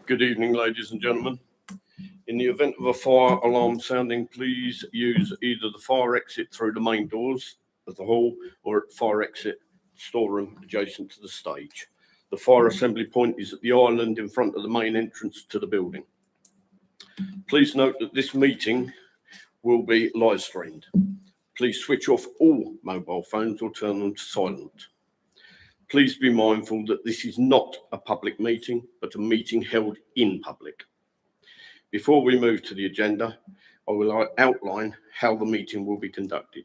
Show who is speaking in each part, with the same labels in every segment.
Speaker 1: Good evening, ladies and gentlemen. In the event of a fire alarm sounding, please use either the fire exit through the main doors of the hall or at fire exit storeroom adjacent to the stage. The fire assembly point is at the island in front of the main entrance to the building. Please note that this meeting will be live streamed. Please switch off all mobile phones or turn them to silent. Please be mindful that this is not a public meeting, but a meeting held in public. Before we move to the agenda, I will outline how the meeting will be conducted.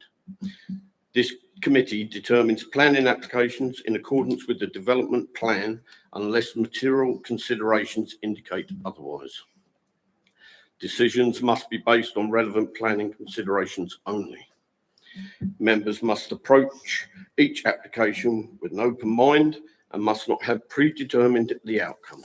Speaker 1: This committee determines planning applications in accordance with the development plan unless material considerations indicate otherwise. Decisions must be based on relevant planning considerations only. Members must approach each application with an open mind and must not have predetermined the outcome.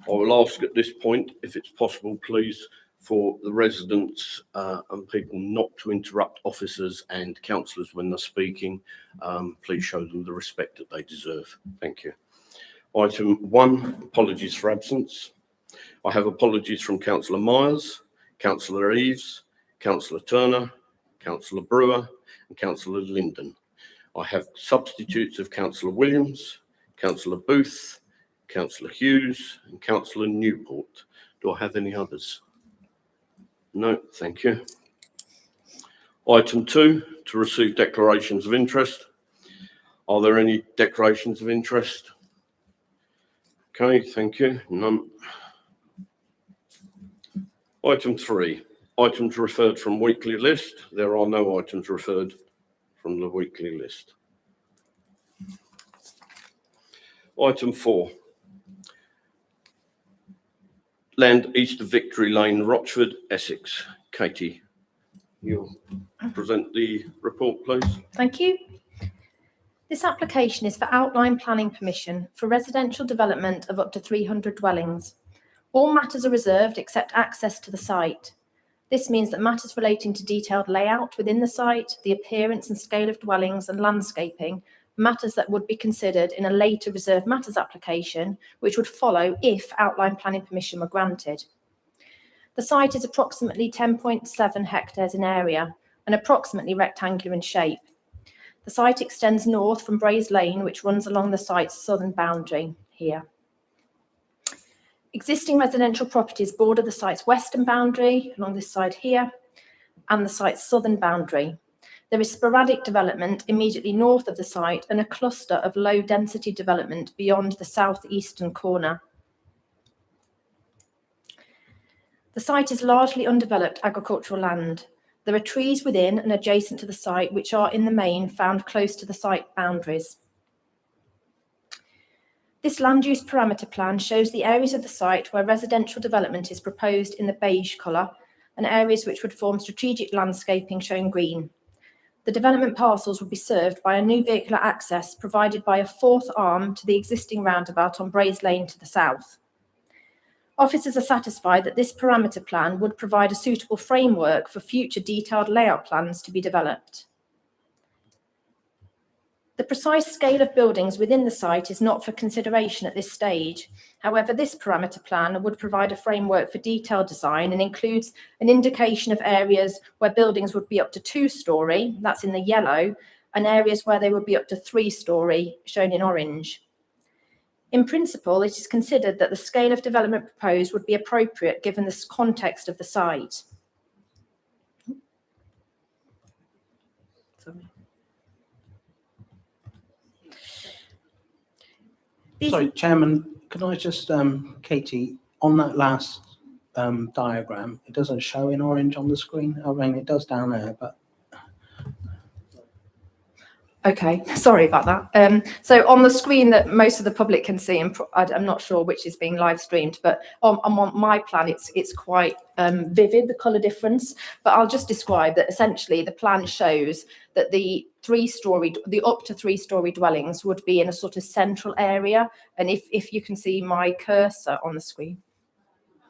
Speaker 1: I will ask at this point, if it's possible, please, for the residents and people not to interrupt officers and councillors when they're speaking. Please show them the respect that they deserve. Thank you. Item 1, apologies for absence. I have apologies from Councillor Myers, Councillor Eves, Councillor Turner, Councillor Brewer and Councillor Linden. I have substitutes of Councillor Williams, Councillor Booth, Councillor Hughes and Councillor Newport. Do I have any others? No, thank you. Item 2, to receive declarations of interest. Are there any declarations of interest? Okay, thank you. None. Item 3, items referred from weekly list. There are no items referred from the weekly list. Item 4, Land East of Victory Lane, Rochford, Essex. Katie, you'll present the report, please.
Speaker 2: Thank you. This application is for outline planning permission for residential development of up to 300 dwellings. All matters are reserved except access to the site. This means that matters relating to detailed layout within the site, the appearance and scale of dwellings and landscaping, matters that would be considered in a later reserved matters application, which would follow if outline planning permission were granted. The site is approximately 10.7 hectares in area and approximately rectangular in shape. The site extends north from Braes Lane, which runs along the site's southern boundary here. Existing residential properties border the site's western boundary along this side here and the site's southern boundary. There is sporadic development immediately north of the site and a cluster of low density development beyond the southeastern corner. The site is largely undeveloped agricultural land. There are trees within and adjacent to the site which are in the main found close to the site boundaries. This land use parameter plan shows the areas of the site where residential development is proposed in the beige colour and areas which would form strategic landscaping shown green. The development parcels would be served by a new vehicular access provided by a fourth arm to the existing roundabout on Braes Lane to the south. Officers are satisfied that this parameter plan would provide a suitable framework for future detailed layout plans to be developed. The precise scale of buildings within the site is not for consideration at this stage. However, this parameter plan would provide a framework for detailed design and includes an indication of areas where buildings would be up to 2-storey, that's in the yellow, and areas where they would be up to 3-storey, shown in orange. In principle, it is considered that the scale of development proposed would be appropriate given the context of the site.
Speaker 3: Sorry, Chairman, could I just, Katie, on that last diagram, it doesn't show in orange on the screen. I mean, it does down there, but.
Speaker 2: Okay, sorry about that. So on the screen that most of the public can see, and I'm not sure which is being live streamed, but on my plan, it's quite vivid, the colour difference. But I'll just describe that essentially the plan shows that the up to 3-storey dwellings would be in a sort of central area. And if you can see my cursor on the screen,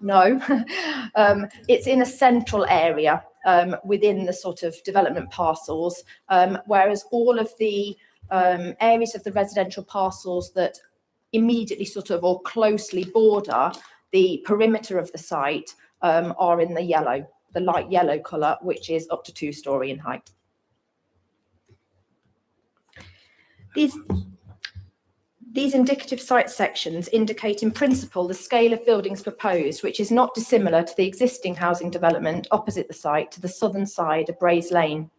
Speaker 2: no, it's in a central area within the sort of development parcels, whereas all of the areas of the residential parcels that immediately sort of or closely border the perimeter of the site are in the yellow, the light yellow colour, which is up to 2-storey in height. These indicative site sections indicate in principle the scale of buildings proposed, which is not dissimilar to the existing housing development opposite the site to the southern side of Braes Lane.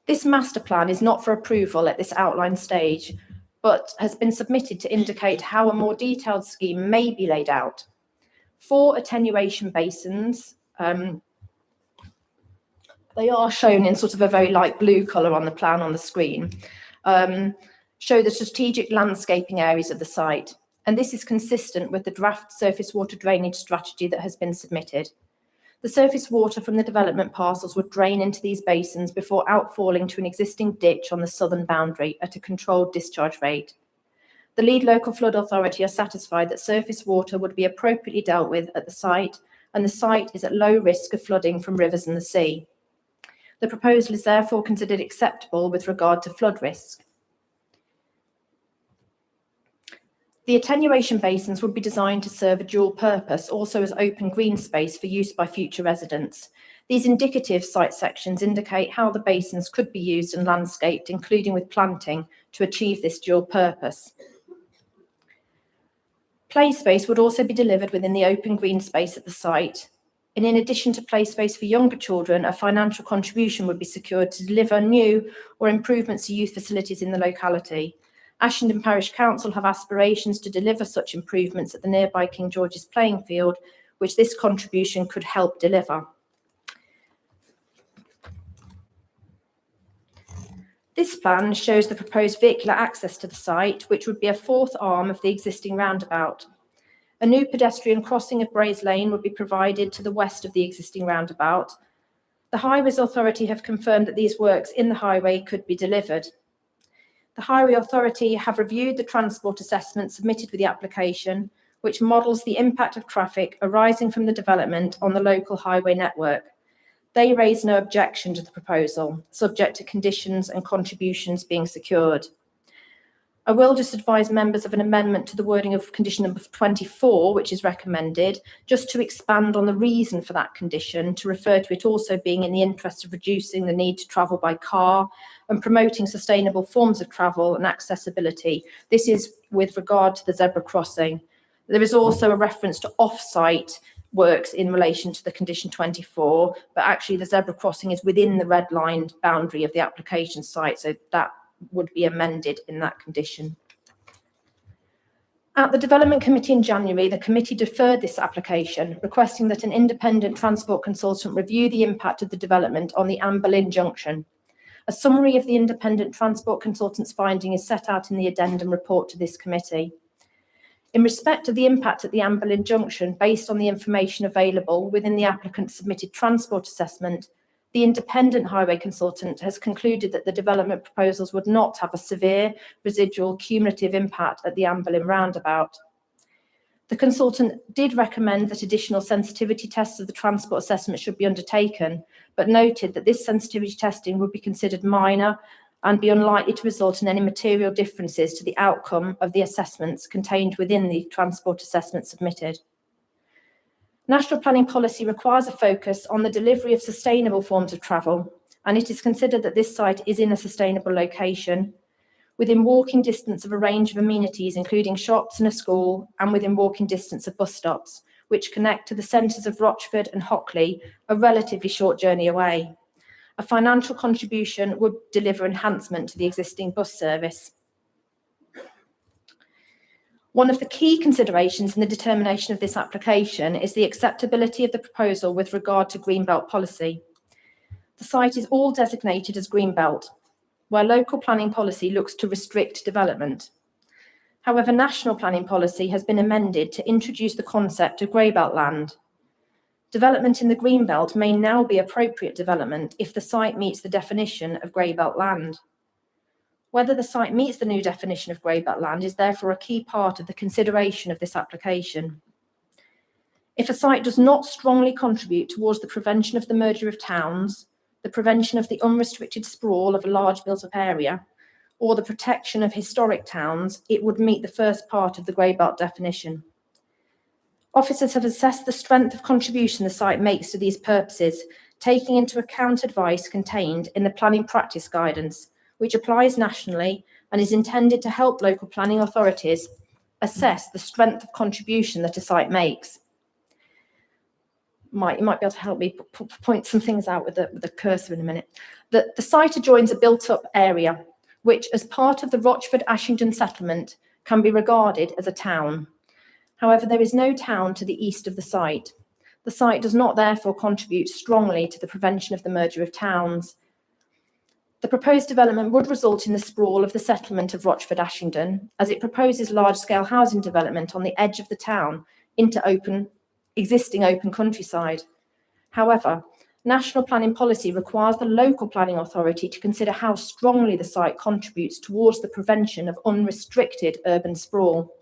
Speaker 2: This master plan is not for approval at this outline stage, but has been submitted to indicate how a more detailed scheme may be laid out. 4 attenuation basins, they are shown in sort of a very light blue colour on the plan on the screen, show the strategic landscaping areas of the site, and this is consistent with the draft surface water drainage strategy that has been submitted. The surface water from the development parcels would drain into these basins before outfalling to an existing ditch on the southern boundary at a controlled discharge rate. The lead local flood authority are satisfied that surface water would be appropriately dealt with at the site, and the site is at low risk of flooding from rivers and the sea. The proposal is therefore considered acceptable with regard to flood risk. The attenuation basins would be designed to serve a dual purpose, also as open green space for use by future residents. These indicative site sections indicate how the basins could be used and landscaped, including with planting, to achieve this dual purpose. Play space would also be delivered within the open green space at the site. And in addition to play space for younger children, a financial contribution would be secured to deliver new or improvements to youth facilities in the locality. Ashenden Parish Council have aspirations to deliver such improvements at the nearby King George's playing field, which this contribution could help deliver. This plan shows the proposed vehicular access to the site, which would be a 4th arm of the existing roundabout. A new pedestrian crossing of Braes Lane would be provided to the west of the existing roundabout. The Highways Authority have confirmed that these works in the highway could be delivered. The Highway Authority have reviewed the transport assessment submitted with the application, which models the impact of traffic arising from the development on the local highway network. They raise no objection to the proposal, subject to conditions and contributions being secured. I will just advise members of an amendment to the wording of condition number 24, which is recommended, just to expand on the reason for that condition, to refer to it also being in the interest of reducing the need to travel by car and promoting sustainable forms of travel and accessibility. This is with regard to the zebra crossing. There is also a reference to off-site works in relation to the condition 24, but actually the zebra crossing is within the red-lined boundary of the application site, so that would be amended in that condition. At the Development Committee in January, the committee deferred this application, requesting that an independent transport consultant review the impact of the development on the Amber Lynn Junction. A summary of the independent transport consultant's finding is set out in the addendum report to this committee. In respect of the impact at the Amber Lynn Junction, based on the information available within the applicant's submitted transport assessment, the independent highway consultant has concluded that the development proposals would not have a severe residual cumulative impact at the Amber Lynn roundabout. The consultant did recommend that additional sensitivity tests of the transport assessment should be undertaken, but noted that this sensitivity testing would be considered minor and be unlikely to result in any material differences to the outcome of the assessments contained within the transport assessment submitted. National planning policy requires a focus on the delivery of sustainable forms of travel, and it is considered that this site is in a sustainable location, within walking distance of a range of amenities, including shops and a school, and within walking distance of bus stops, which connect to the centres of Rochford and Hockley, a relatively short journey away. A financial contribution would deliver enhancement to the existing bus service. One of the key considerations in the determination of this application is the acceptability of the proposal with regard to Greenbelt policy. The site is all designated as Greenbelt, where local planning policy looks to restrict development. However, national planning policy has been amended to introduce the concept of Greybelt land. Development in the Greenbelt may now be appropriate development if the site meets the definition of Greybelt land. Whether the site meets the new definition of Greybelt land is therefore a key part of the consideration of this application. If a site does not strongly contribute towards the prevention of the merger of towns, the prevention of the unrestricted sprawl of a large built-up area, or the protection of historic towns, it would meet the first part of the grey belt definition. Officers have assessed the strength of contribution the site makes to these purposes, taking into account advice contained in the planning practice guidance, which applies nationally and is intended to help local planning authorities assess the strength of contribution that a site makes. You might be able to help me point some things out with the cursor in a minute. The site adjoins a built-up area, which, as part of the Rochford-Ashington settlement, can be regarded as a town. However, there is no town to the east of the site. The site does not therefore contribute strongly to the prevention of the merger of towns. The proposed development would result in the sprawl of the settlement of Rochford-Ashington, as it proposes large-scale housing development on the edge of the town into existing open countryside. However, national planning policy requires the local planning authority to consider how strongly the site contributes towards the prevention of unrestricted urban sprawl.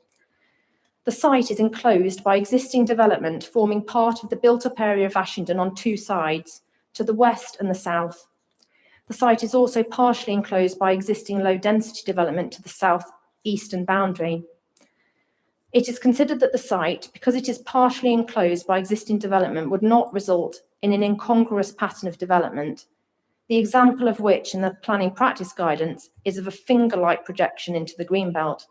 Speaker 2: The site is enclosed by existing development forming part of the built-up area of Ashington on two sides, to the west and the south. The site is also partially enclosed by existing low-density development to the south-eastern boundary. It is considered that the site, because it is partially enclosed by existing development, would not result in an incongruous pattern of development, the example of which in the planning practice guidance is of a finger-like projection into the greenbelt.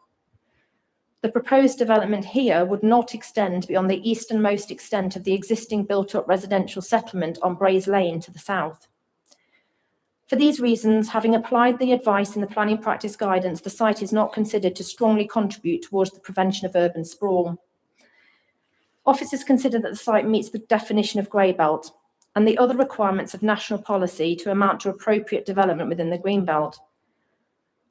Speaker 2: The proposed development here would not extend beyond the easternmost extent of the existing built-up residential settlement on Braes Lane to the south. For these reasons, having applied the advice in the planning practice guidance, the site is not considered to strongly contribute towards the prevention of urban sprawl. Officers consider that the site meets the definition of grey belt and the other requirements of national policy to amount to appropriate development within the green belt.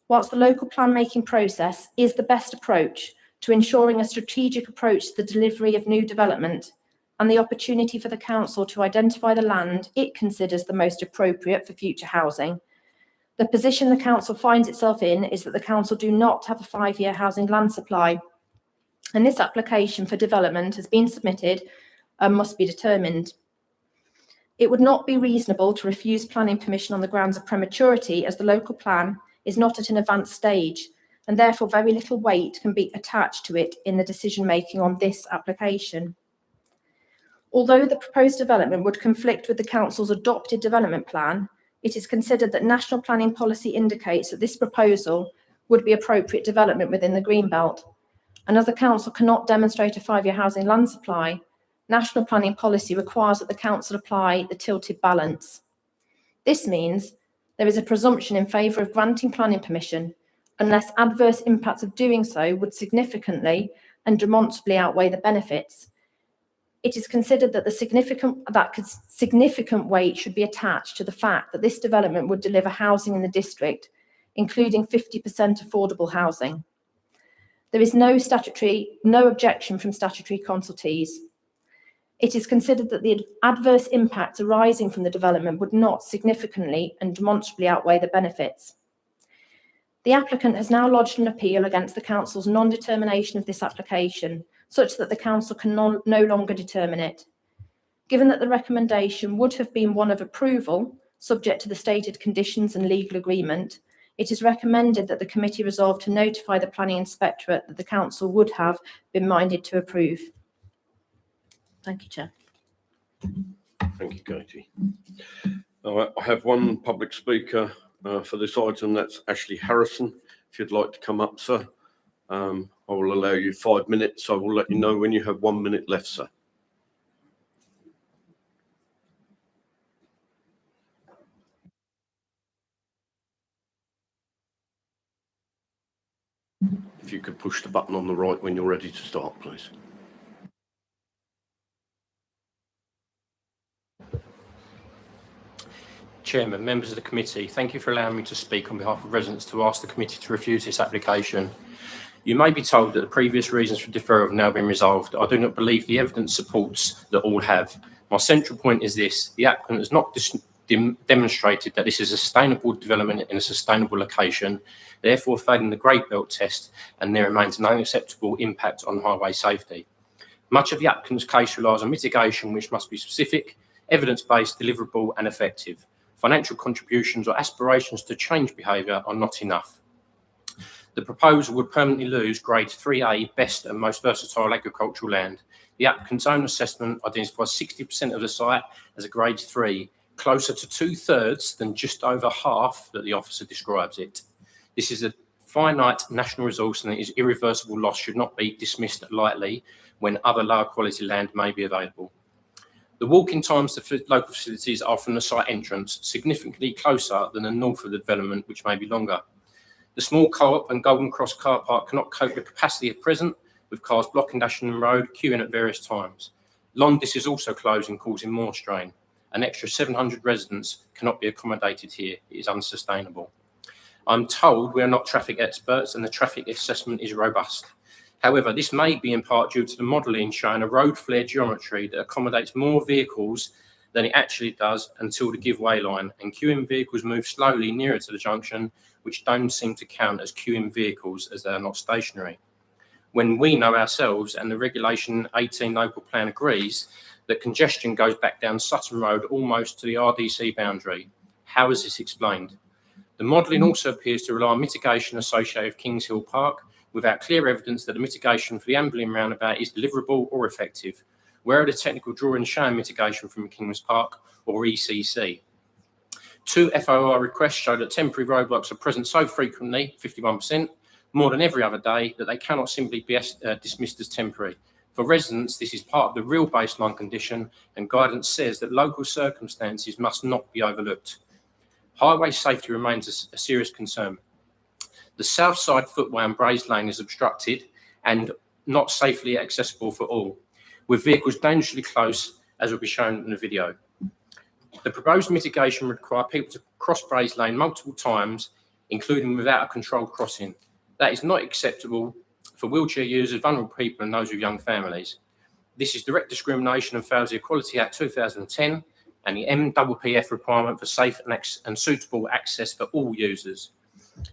Speaker 2: Whilst the local plan-making process is the best approach to ensuring a strategic approach to the delivery of new development and the opportunity for the council to identify the land it considers the most appropriate for future housing, the position the council finds itself in is that the council do not have a 5-year housing land supply, and this application for development has been submitted and must be determined. It would not be reasonable to refuse planning permission on the grounds of prematurity, as the local plan is not at an advanced stage, and therefore very little weight can be attached to it in the decision-making on this application. Although the proposed development would conflict with the council's adopted development plan, it is considered that national planning policy indicates that this proposal would be appropriate development within the green belt. And as the council cannot demonstrate a 5-year housing land supply, national planning policy requires that the council apply the tilted balance. This means there is a presumption in favour of granting planning permission unless adverse impacts of doing so would significantly and demonstrably outweigh the benefits. It is considered that significant weight should be attached to the fact that this development would deliver housing in the district, including 50% affordable housing. There is no objection from statutory consultees. It is considered that the adverse impacts arising from the development would not significantly and demonstrably outweigh the benefits. The applicant has now lodged an appeal against the council's non-determination of this application, such that the council can no longer determine it. Given that the recommendation would have been one of approval, subject to the stated conditions and legal agreement, it is recommended that the committee resolve to notify the planning inspectorate that the council would have been minded to approve. Thank you, Chair.
Speaker 1: Thank you, Katie. I have one public speaker for this item. That's Ashley Harrison. If you'd like to come up, sir. I will allow you 5 minutes. I will let you know when you have 1 minute left, sir. If you could push the button on the right when you're ready to start, please.
Speaker 4: Chairman, members of the committee, thank you for allowing me to speak on behalf of residents to ask the committee to refuse this application. You may be told that the previous reasons for deferral have now been resolved. I do not believe the evidence supports that all have. My central point is this: the applicant has not demonstrated that this is a sustainable development in a sustainable location, therefore failing the Grey Belt test, and there remains no acceptable impact on highway safety. Much of the applicant's case relies on mitigation which must be specific, evidence-based, deliverable and effective. financial contributions or aspirations to change behaviour are not enough. The proposal would permanently lose Grade 3A best and most versatile agricultural land. The applicant's own assessment identifies 60% of the site as a Grade 3, closer to 2/3 than just over half that the officer describes it. This is a finite national resource and its irreversible loss should not be dismissed lightly when other lower quality land may be available. The walking times to local facilities are from the site entrance, significantly closer than the north of the development, which may be longer. The small co-op and Golden Cross car park cannot cope with capacity at present, with cars blocking Ashton Road, queuing at various times. Londis is also closing, causing more strain. An extra 700 residents cannot be accommodated here. It is unsustainable. I'm told we are not traffic experts and the traffic assessment is robust. However, this may be in part due to the modelling showing a road flare geometry that accommodates more vehicles than it actually does until the give-way line, and queuing vehicles move slowly nearer to the junction, which don't seem to count as queuing vehicles as they are not stationary. When we know ourselves, and the Regulation 18 local plan agrees, that congestion goes back down Sutton Road almost to the RDC boundary. How is this explained? The modelling also appears to rely on mitigation associated with Kings Hill Park, without clear evidence that the mitigation for the Amberlin roundabout is deliverable or effective. Where are the technical drawings showing mitigation from Kings Park or ECC? 2 FOR requests show that temporary roadblocks are present so frequently, 51%, more than every other day, that they cannot simply be dismissed as temporary. For residents, this is part of the real baseline condition, and guidance says that local circumstances must not be overlooked. Highway safety remains a serious concern. The south side footway and Braes Lane is obstructed and not safely accessible for all, with vehicles dangerously close, as will be shown in the video. The proposed mitigation would require people to cross Braes Lane multiple times, including without a controlled crossing. That is not acceptable for wheelchair users, vulnerable people and those with young families. This is direct discrimination and fails the Equality Act 2010 and the MPPF requirement for safe and suitable access for all users.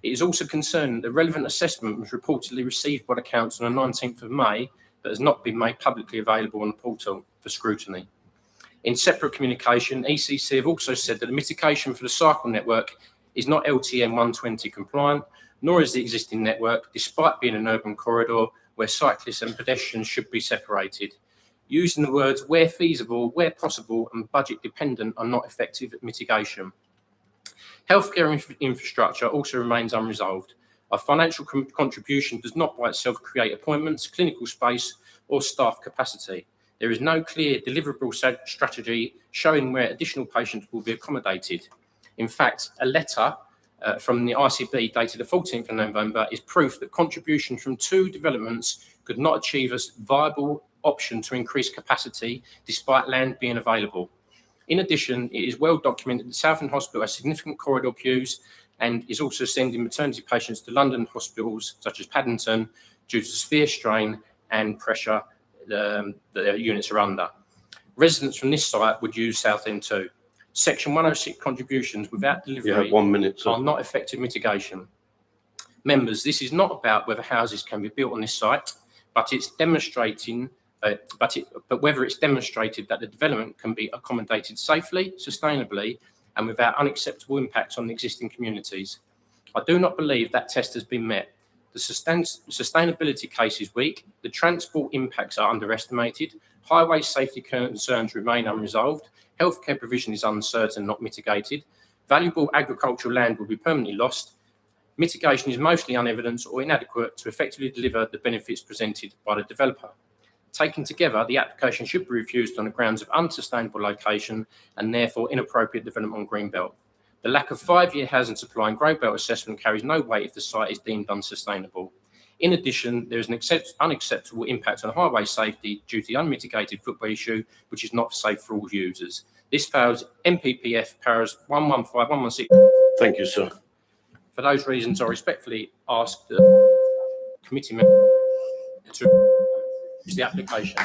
Speaker 4: It is also concerned that the relevant assessment was reportedly received by the Council on the 19th of May, but has not been made publicly available on the portal for scrutiny. In separate communication, ECC have also said that the mitigation for the cycle network is not LTM 120 compliant, nor is the existing network, despite being an urban corridor where cyclists and pedestrians should be separated. Using the words where feasible, where possible, and budget dependent are not effective at mitigation. Healthcare infrastructure also remains unresolved. A financial contribution does not by itself create appointments, clinical space, or staff capacity. There is no clear deliverable strategy showing where additional patients will be accommodated. In fact, a letter from the ICB dated the 14th of November is proof that contributions from 2 developments could not achieve a viable option to increase capacity despite land being available. In addition, it is well documented that Southend Hospital has significant corridor queues and is also sending maternity patients to London hospitals such as Paddington due to severe strain and pressure that their units are under. Residents from this site would use Southend too. Section 106 contributions without delivery
Speaker 1: 1 minute, sir.
Speaker 4: are not effective mitigation. Members, this is not about whether houses can be built on this site, but it's demonstrating whether it's demonstrated that the development can be accommodated safely, sustainably, and without unacceptable impacts on the existing communities. I do not believe that test has been met. The sustainability case is weak, the transport impacts are underestimated, highway safety concerns remain unresolved, healthcare provision is uncertain, not mitigated, valuable agricultural land will be permanently lost, mitigation is mostly unevidenced or inadequate to effectively deliver the benefits presented by the developer. Taken together, the application should be refused on the grounds of unsustainable location and therefore inappropriate development on Greenbelt. The lack of 5-year housing supply and Greenbelt assessment carries no weight if the site is deemed unsustainable. In addition, there is an unacceptable impact on highway safety due to the unmitigated footway issue, which is not safe for all users. This fails MPPF paras 115, 116.
Speaker 1: Thank you, sir.
Speaker 4: For those reasons, I respectfully ask the committee member to use the application.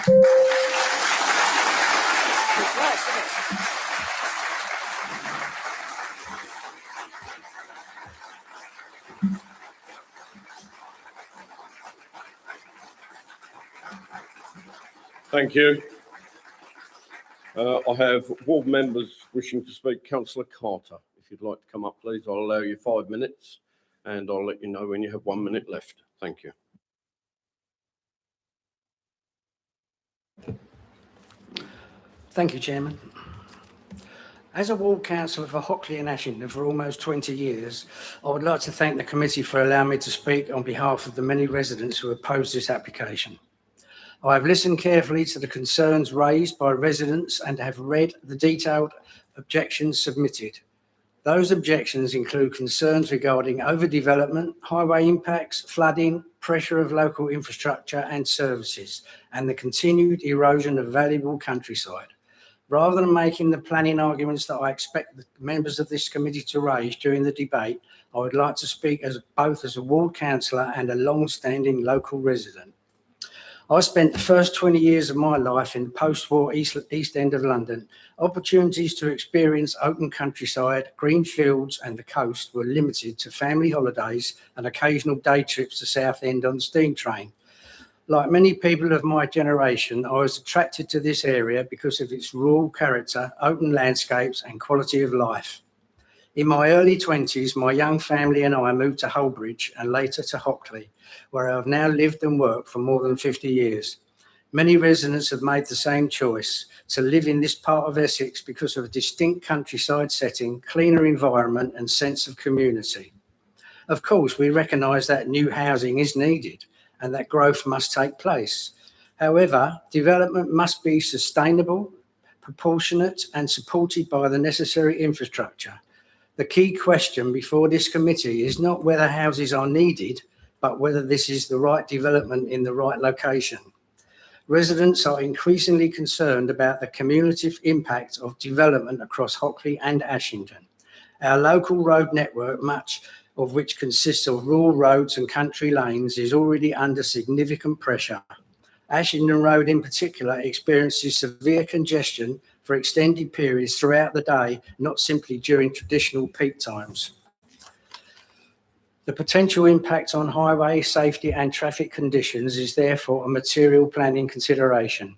Speaker 1: Thank you. I have ward members wishing to speak. Councillor Carter, if you'd like to come up, please. I'll allow you 5 minutes and I'll let you know when you have 1 minute left. Thank you.
Speaker 5: Thank you, Chairman. As a ward councillor for Hockley and Ashington for almost 20 years, I would like to thank the committee for allowing me to speak on behalf of the many residents who opposed this application. I have listened carefully to the concerns raised by residents and have read the detailed objections submitted. Those objections include concerns regarding overdevelopment, highway impacts, flooding, pressure of local infrastructure and services, and the continued erosion of valuable countryside. Rather than making the planning arguments that I expect the members of this committee to raise during the debate, I would like to speak both as a ward councillor and a long-standing local resident. I spent the first 20 years of my life in the post-war East End of London. Opportunities to experience open countryside, green fields and the coast were limited to family holidays and occasional day trips to Southend on the steam train. Like many people of my generation, I was attracted to this area because of its rural character, open landscapes and quality of life. In my early 20s, my young family and I moved to Holbridge and later to Hockley, where I have now lived and worked for more than 50 years. Many residents have made the same choice, to live in this part of Essex because of a distinct countryside setting, cleaner environment and sense of community. Of course, we recognise that new housing is needed and that growth must take place. However, development must be sustainable, proportionate and supported by the necessary infrastructure. The key question before this committee is not whether houses are needed, but whether this is the right development in the right location. Residents are increasingly concerned about the cumulative impact of development across Hockley and Ashington. Our local road network, much of which consists of rural roads and country lanes, is already under significant pressure. Ashington Road in particular experiences severe congestion for extended periods throughout the day, not simply during traditional peak times. The potential impact on highway safety and traffic conditions is therefore a material planning consideration.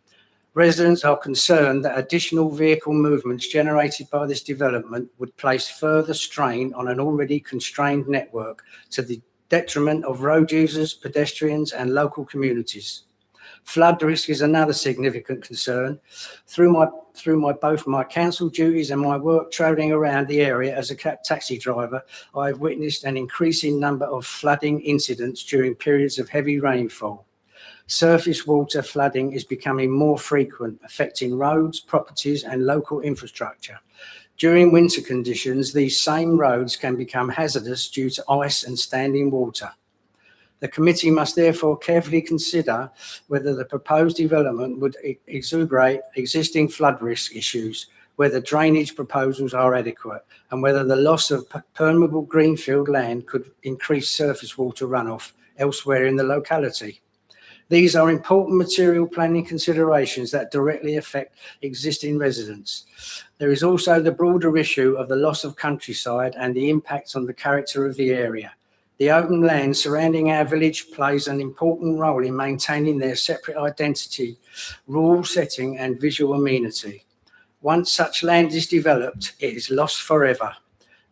Speaker 5: Residents are concerned that additional vehicle movements generated by this development would place further strain on an already constrained network to the detriment of road users, pedestrians and local communities. Flood risk is another significant concern. Through both my council duties and my work travelling around the area as a taxi driver, I've witnessed an increasing number of flooding incidents during periods of heavy rainfall. Surface water flooding is becoming more frequent, affecting roads, properties and local infrastructure. During winter conditions, these same roads can become hazardous due to ice and standing water. The committee must therefore carefully consider whether the proposed development would exacerbate existing flood risk issues, whether drainage proposals are adequate, and whether the loss of permeable greenfield land could increase surface water runoff elsewhere in the locality. These are important material planning considerations that directly affect existing residents. There is also the broader issue of the loss of countryside and the impact on the character of the area. The open land surrounding our village plays an important role in maintaining their separate identity, rural setting and visual amenity. Once such land is developed, it is lost forever.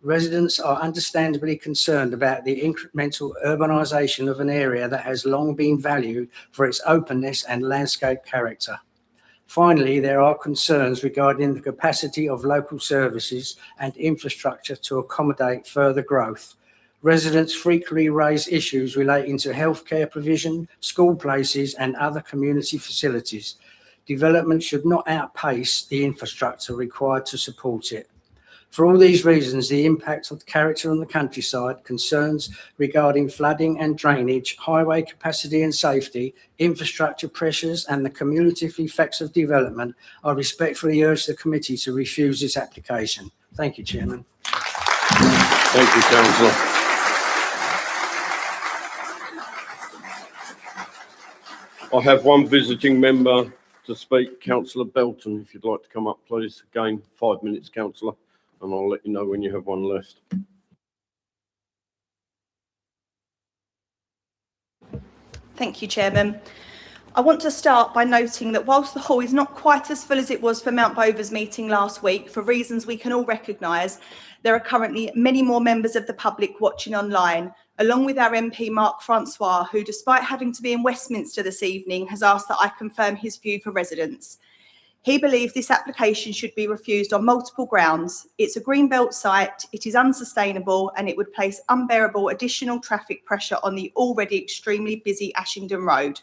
Speaker 5: Residents are understandably concerned about the incremental urbanisation of an area that has long been valued for its openness and landscape character. Finally, there are concerns regarding the capacity of local services and infrastructure to accommodate further growth. Residents frequently raise issues relating to healthcare provision, school places and other community facilities. Development should not outpace the infrastructure required to support it. For all these reasons, the impact of the character on the countryside, concerns regarding flooding and drainage, highway capacity and safety, infrastructure pressures and the cumulative effects of development, I respectfully urge the committee to refuse this application. Thank you, Chairman.
Speaker 1: Thank you, Councillor. I have one visiting member to speak, Councillor Belton. If you'd like to come up, please. Again, 5 minutes, Councillor, and I'll let you know when you have one left.
Speaker 6: Thank you, Chairman. I want to start by noting that whilst the hall is not quite as full as it was for Mount Bova's meeting last week, for reasons we can all recognise, there are currently many more members of the public watching online, along with our MP Mark Francois, who, despite having to be in Westminster this evening, has asked that I confirm his view for residents. He believes this application should be refused on multiple grounds. It's a greenbelt site, it is unsustainable, and it would place unbearable additional traffic pressure on the already extremely busy Ashington Road.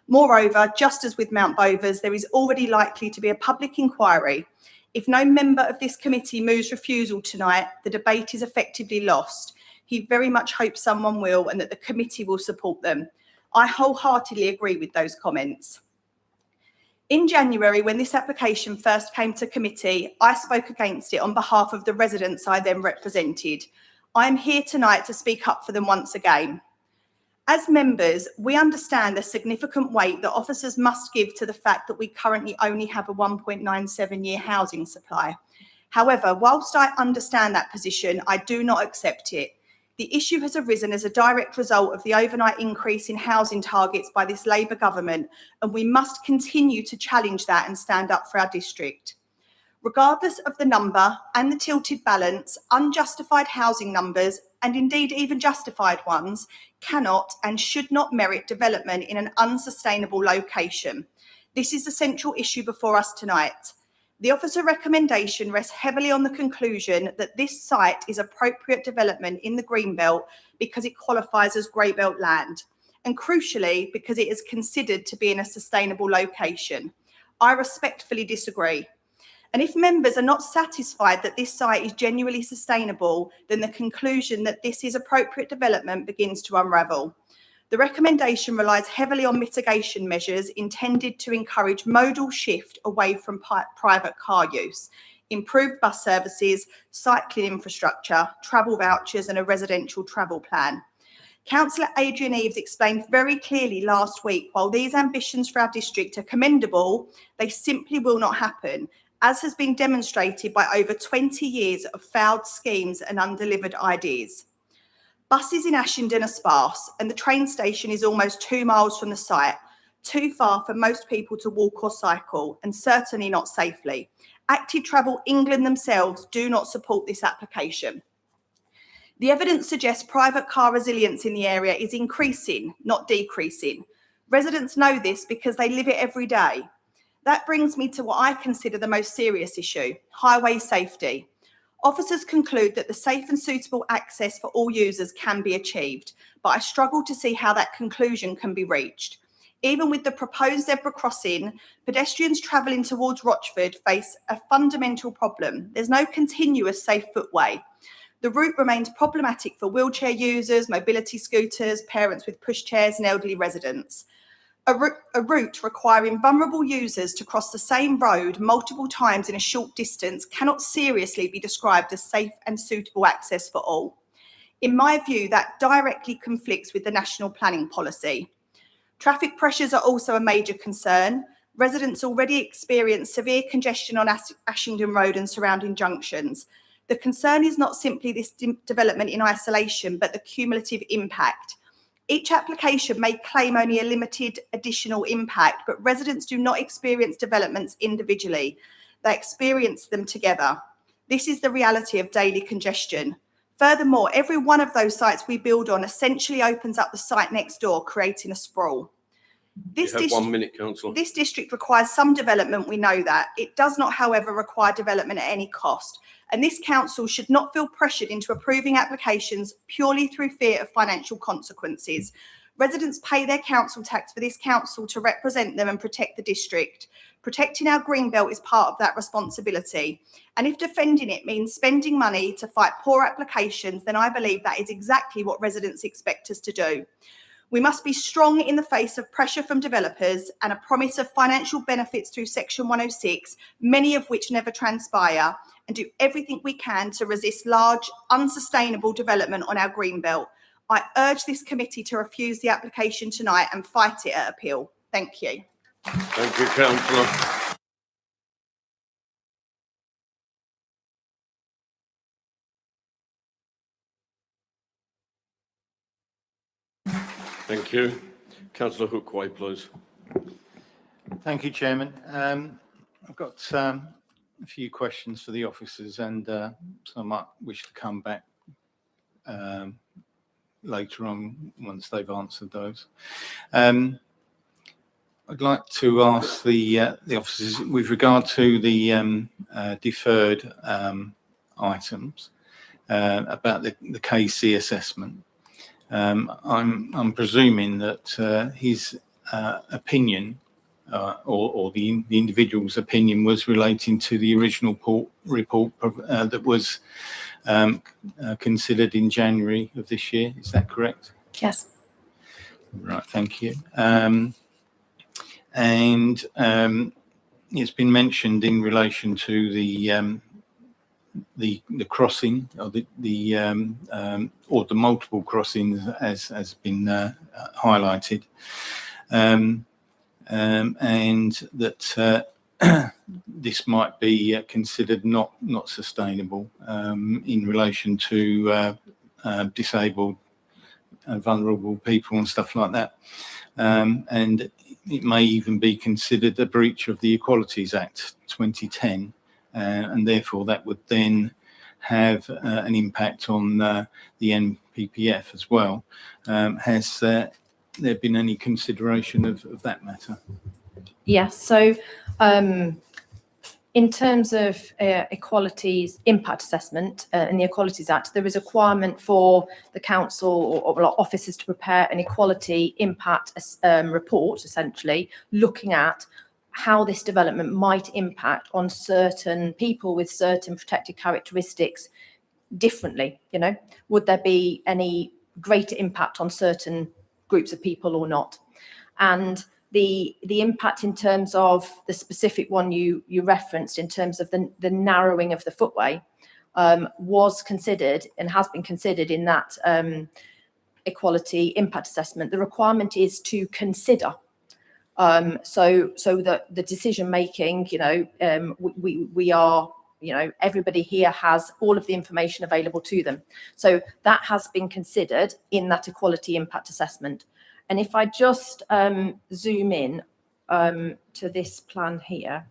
Speaker 6: Moreover, just as with Mount Bova's, there is already likely to be a public inquiry. If no member of this committee moves refusal tonight, the debate is effectively lost. He very much hopes someone will and that the committee will support them. I wholeheartedly agree with those comments. In January, when this application first came to committee, I spoke against it on behalf of the residents I then represented. I am here tonight to speak up for them once again. As members, we understand the significant weight that officers must give to the fact that we currently only have a 1.97-year housing supply. However, whilst I understand that position, I do not accept it. The issue has arisen as a direct result of the overnight increase in housing targets by this Labour government, and we must continue to challenge that and stand up for our district. Regardless of the number and the tilted balance, unjustified housing numbers, and indeed even justified ones, cannot and should not merit development in an unsustainable location. This is the central issue before us tonight. The officer recommendation rests heavily on the conclusion that this site is appropriate development in the Greenbelt because it qualifies as Greybelt land, and crucially because it is considered to be in a sustainable location. I respectfully disagree. And if members are not satisfied that this site is genuinely sustainable, then the conclusion that this is appropriate development begins to unravel. The recommendation relies heavily on mitigation measures intended to encourage modal shift away from private car use, improved bus services, cycling infrastructure, travel vouchers and a residential travel plan. Councillor Adrian Eves explained very clearly last week, while these ambitions for our district are commendable, they simply will not happen, as has been demonstrated by over 20 years of failed schemes and undelivered ideas. Buses in Ashington are sparse and the train station is almost 2 miles from the site, too far for most people to walk or cycle, and certainly not safely. Active Travel England themselves do not support this application. The evidence suggests private car resilience in the area is increasing, not decreasing. Residents know this because they live it every day. That brings me to what I consider the most serious issue, highway safety. Officers conclude that the safe and suitable access for all users can be achieved, but I struggle to see how that conclusion can be reached. Even with the proposed zebra crossing, pedestrians travelling towards Rochford face a fundamental problem. There's no continuous safe footway. The route remains problematic for wheelchair users, mobility scooters, parents with pushchairs and elderly residents. A route requiring vulnerable users to cross the same road multiple times in a short distance cannot seriously be described as safe and suitable access for all. In my view, that directly conflicts with the national planning policy. Traffic pressures are also a major concern. Residents already experience severe congestion on Ashington Road and surrounding junctions. The concern is not simply this development in isolation, but the cumulative impact. Each application may claim only a limited additional impact, but residents do not experience developments individually. They experience them together. This is the reality of daily congestion. Furthermore, every one of those sites we build on essentially opens up the site next door, creating a sprawl.
Speaker 1: You have 1 minute, Councillor.
Speaker 6: This district requires some development, we know that. It does not, however, require development at any cost. And this council should not feel pressured into approving applications purely through fear of financial consequences. Residents pay their council tax for this council to represent them and protect the district. Protecting our Greenbelt is part of that responsibility. And if defending it means spending money to fight poor applications, then I believe that is exactly what residents expect us to do. We must be strong in the face of pressure from developers and a promise of financial benefits through Section 106, many of which never transpire, and do everything we can to resist large, unsustainable development on our Greenbelt. I urge this committee to refuse the application tonight and fight it at appeal. Thank you.
Speaker 1: Thank you, Councillor. Thank you. Councillor Hookway, please.
Speaker 7: Thank you, Chairman. I've got a few questions for the officers, and so I might wish to come back later on once they've answered those. I'd like to ask the officers with regard to the deferred items about the KC assessment. I'm presuming that his opinion or the individual's opinion was relating to the original report that was considered in January of this year. Is that correct?
Speaker 2: Yes.
Speaker 7: Right, thank you. And it's been mentioned in relation to the crossing or the multiple crossings as been highlighted, and that this might be considered not sustainable in relation to disabled vulnerable people and stuff like that, and it may even be considered a breach of the Equalities Act 2010, and therefore that would then have an impact on the NPPF as well. Has there been any consideration of that matter?
Speaker 2: Yes. So in terms of equalities impact assessment in the Equalities Act, there is a requirement for the council or officers to prepare an equality impact report, essentially looking at how this development might impact on certain people with certain protected characteristics differently. You know, would there be any greater impact on certain groups of people or not? And the impact in terms of the specific one you referenced in terms of the narrowing of the footway was considered and has been considered in that equality impact assessment. The requirement is to consider, so that the decision making, you know, we are, you know, everybody here has all of the information available to them. So that has been considered in that equality impact assessment. And if I just zoom in to this plan here,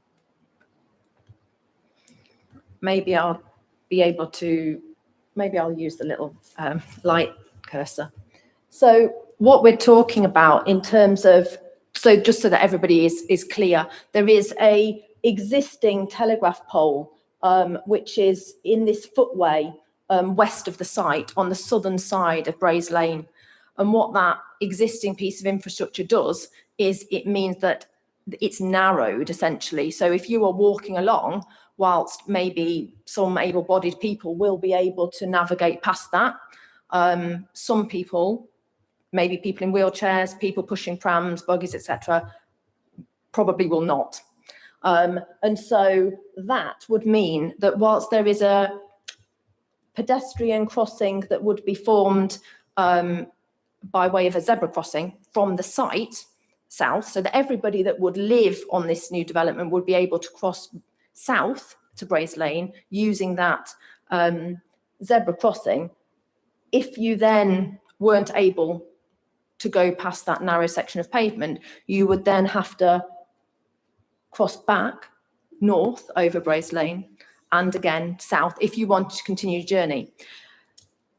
Speaker 2: maybe I'll be able to, maybe I'll use the little light cursor. So what we're talking about in terms of, so just so that everybody is clear, there is a existing telegraph pole which is in this footway west of the site on the southern side of Braes Lane. And what that existing piece of infrastructure does is it means that it's narrowed essentially. So if you are walking along, whilst maybe some able-bodied people will be able to navigate past that, some people, maybe people in wheelchairs, people pushing prams, buggies, etc., probably will not. And so that would mean that whilst there is a pedestrian crossing that would be formed by way of a zebra crossing from the site south, so that everybody that would live on this new development would be able to cross south to Braes Lane using that zebra crossing. If you then weren't able to go past that narrow section of pavement, you would then have to cross back north over Braes Lane and again south if you want to continue your journey.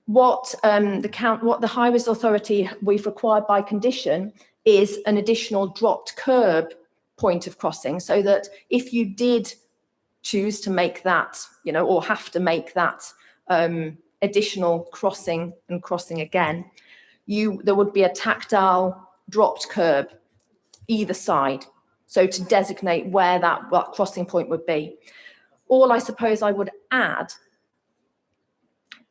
Speaker 2: What the Highways Authority we've required by condition is an additional dropped curb point of crossing, so that if you did choose to make that, you know, or have to make that additional crossing and crossing again, there would be a tactile dropped curb either side, so to designate where that crossing point would be. All I suppose I would add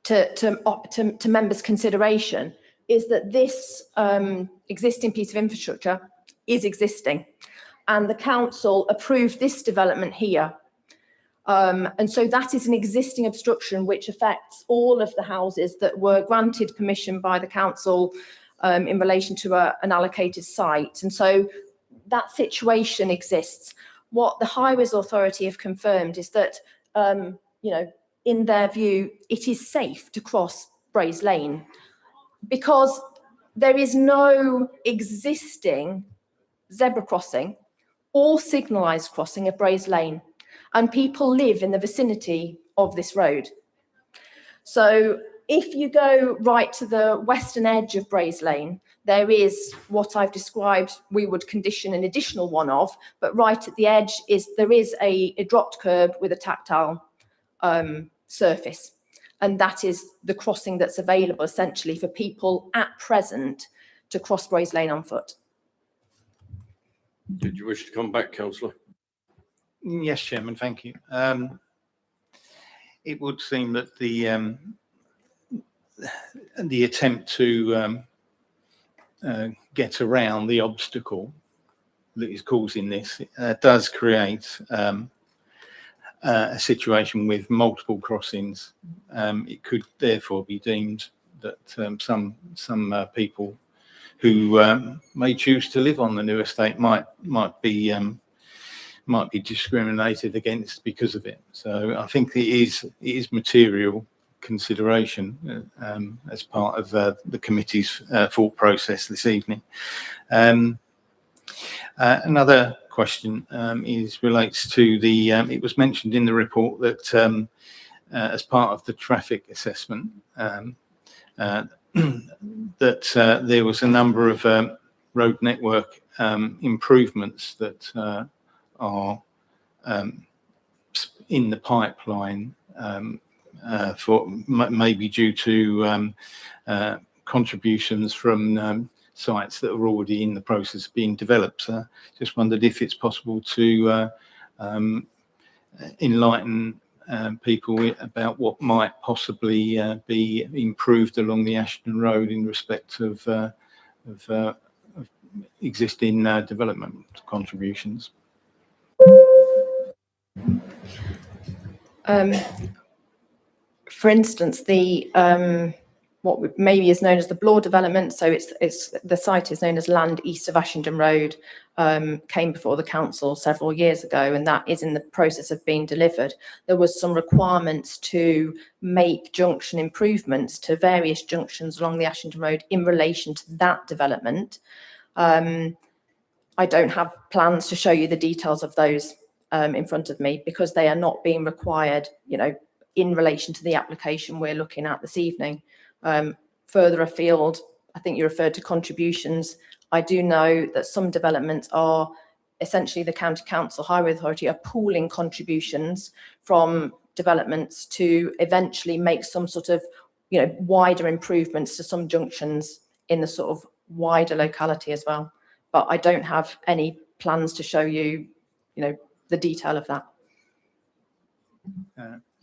Speaker 2: to members' consideration is that this existing piece of infrastructure is existing, and the council approved this development here. And so that is an existing obstruction which affects all of the houses that were granted permission by the council in relation to an allocated site. And so that situation exists. What the Highways Authority have confirmed is that, you know, in their view, it is safe to cross Braes Lane because there is no existing zebra crossing or signalised crossing of Braes Lane, and people live in the vicinity of this road. So if you go right to the western edge of Braes Lane, there is what I've described we would condition an additional one of, but right at the edge there is a dropped curb with a tactile surface. And that is the crossing that's available essentially for people at present to cross Braes Lane on foot.
Speaker 1: Did you wish to come back, councillor?
Speaker 7: Yes, Chairman, thank you. It would seem that the attempt to get around the obstacle that is causing this does create a situation with multiple crossings. It could therefore be deemed that some people who may choose to live on the new estate might be discriminated against because of it. So I think it is material consideration as part of the committee's thought process this evening. Another question relates to the. It was mentioned in the report that as part of the traffic assessment, that there was a number of road network improvements that are in the pipeline for maybe due to contributions from sites that are already in the process of being developed. So just wondered if it's possible to enlighten people about what might possibly be improved along the Ashton Road in respect of existing development contributions.
Speaker 2: For instance, the what maybe is known as the Blore development, so it's the site is known as land east of Ashington Road, came before the council several years ago, and that is in the process of being delivered. There was some requirements to make junction improvements to various junctions along the Ashington Road in relation to that development. I don't have plans to show you the details of those in front of me because they are not being required, in relation to the application we're looking at this evening. Further afield, I think you referred to contributions. I do know that some developments are essentially the County Council Highway Authority are pooling contributions from developments to eventually make some sort of, wider improvements to some junctions in the sort of wider locality as well. But I don't have any plans to show you, the detail of that.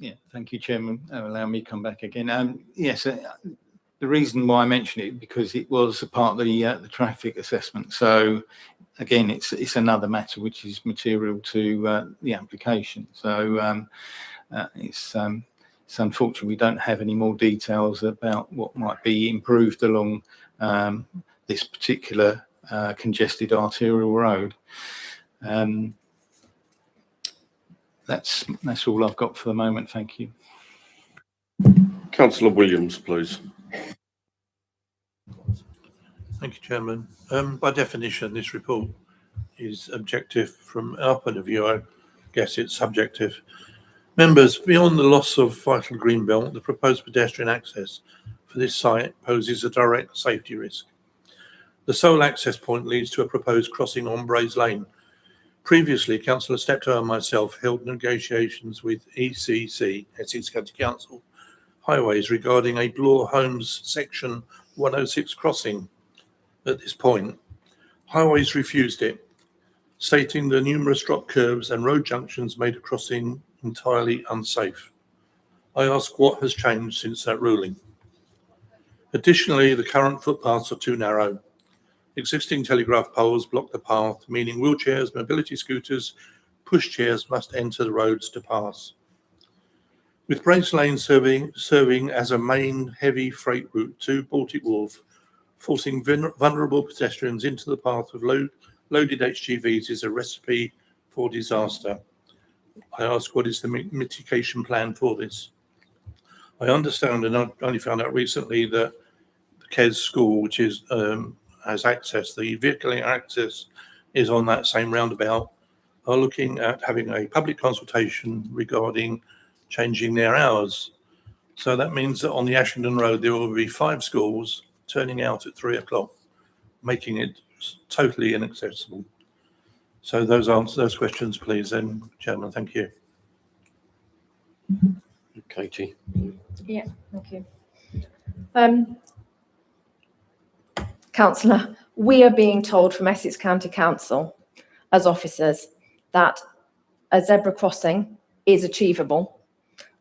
Speaker 7: Yeah, thank you, Chairman. Allow me to come back again. Yes, the reason why I mentioned it because it was a part of the traffic assessment. So again, it's another matter which is material to the application. So it's unfortunate we don't have any more details about what might be improved along this particular congested arterial road. That's all I've got for the moment. Thank you.
Speaker 1: Councillor Williams, please.
Speaker 8: Thank you, Chairman. By definition, this report is objective. From our point of view, I guess it's subjective. Members, beyond the loss of vital green belt, the proposed pedestrian access for this site poses a direct safety risk. The sole access point leads to a proposed crossing on Braes Lane. Previously, Councillor Steptoe and myself held negotiations with ECC, Essex County Council Highways, regarding a Blore Holmes Section 106 crossing. At this point, Highways refused it, stating the numerous drop curves and road junctions made a crossing entirely unsafe. I ask what has changed since that ruling. Additionally, the current footpaths are too narrow. Existing telegraph poles block the path, meaning wheelchairs, mobility scooters, pushchairs must enter the roads to pass. With Braes Lane serving as a main heavy freight route to Baltic Wharf, forcing vulnerable pedestrians into the path of loaded HGVs is a recipe for disaster. I ask, what is the mitigation plan for this? I understand, and I only found out recently, that the KES school, which is has access, the vehicular access is on that same roundabout are looking at having a public consultation regarding changing their hours. So that means that on the Ashington Road, there will be 5 schools turning out at 3 o'clock, making it totally inaccessible. So those questions, please, then, Chairman. Thank you.
Speaker 1: Katie.
Speaker 2: Yeah, thank you. Councillor, we are being told from Essex County Council as officers that a zebra crossing is achievable,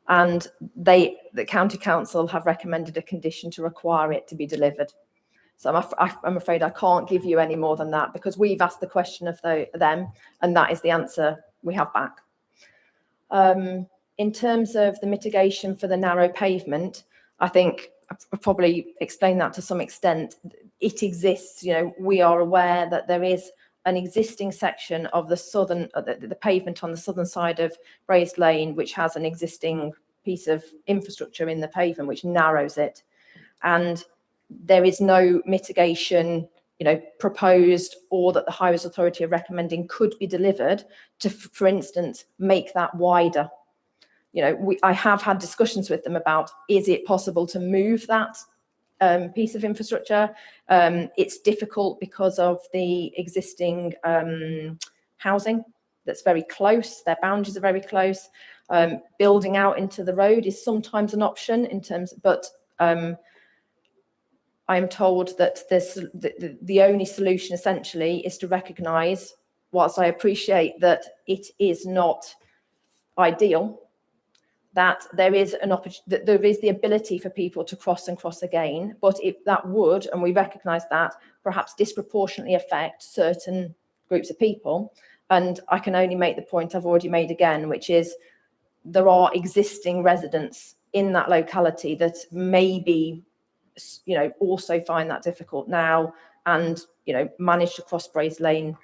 Speaker 2: and the County Council have recommended a condition to require it to be delivered. So I'm afraid I can't give you any more than that, because we've asked the question of them, and that is the answer we have back. In terms of the mitigation for the narrow pavement, I think I've probably explained that to some extent. It exists, you know, we are aware that there is an existing section of the southern, the pavement on the southern side of Braes Lane, which has an existing piece of infrastructure in the pavement, which narrows it. And there is no mitigation, you know, proposed or that the Highways Authority are recommending could be delivered to, for instance, make that wider. You know, I have had discussions with them about, is it possible to move that piece of infrastructure? It's difficult because of the existing housing that's very close. Their boundaries are very close. Building out into the road is sometimes an option in terms, but I'm told that the only solution essentially is to recognise, whilst I appreciate that it is not ideal, that there is an that there is the ability for people to cross and cross again, but if that would, and we recognise that, perhaps disproportionately affect certain groups of people. And I can only make the point I've already made again, which is there are existing residents in that locality that maybe, you know, also find that difficult now, and, you know, manage to cross Braes Lane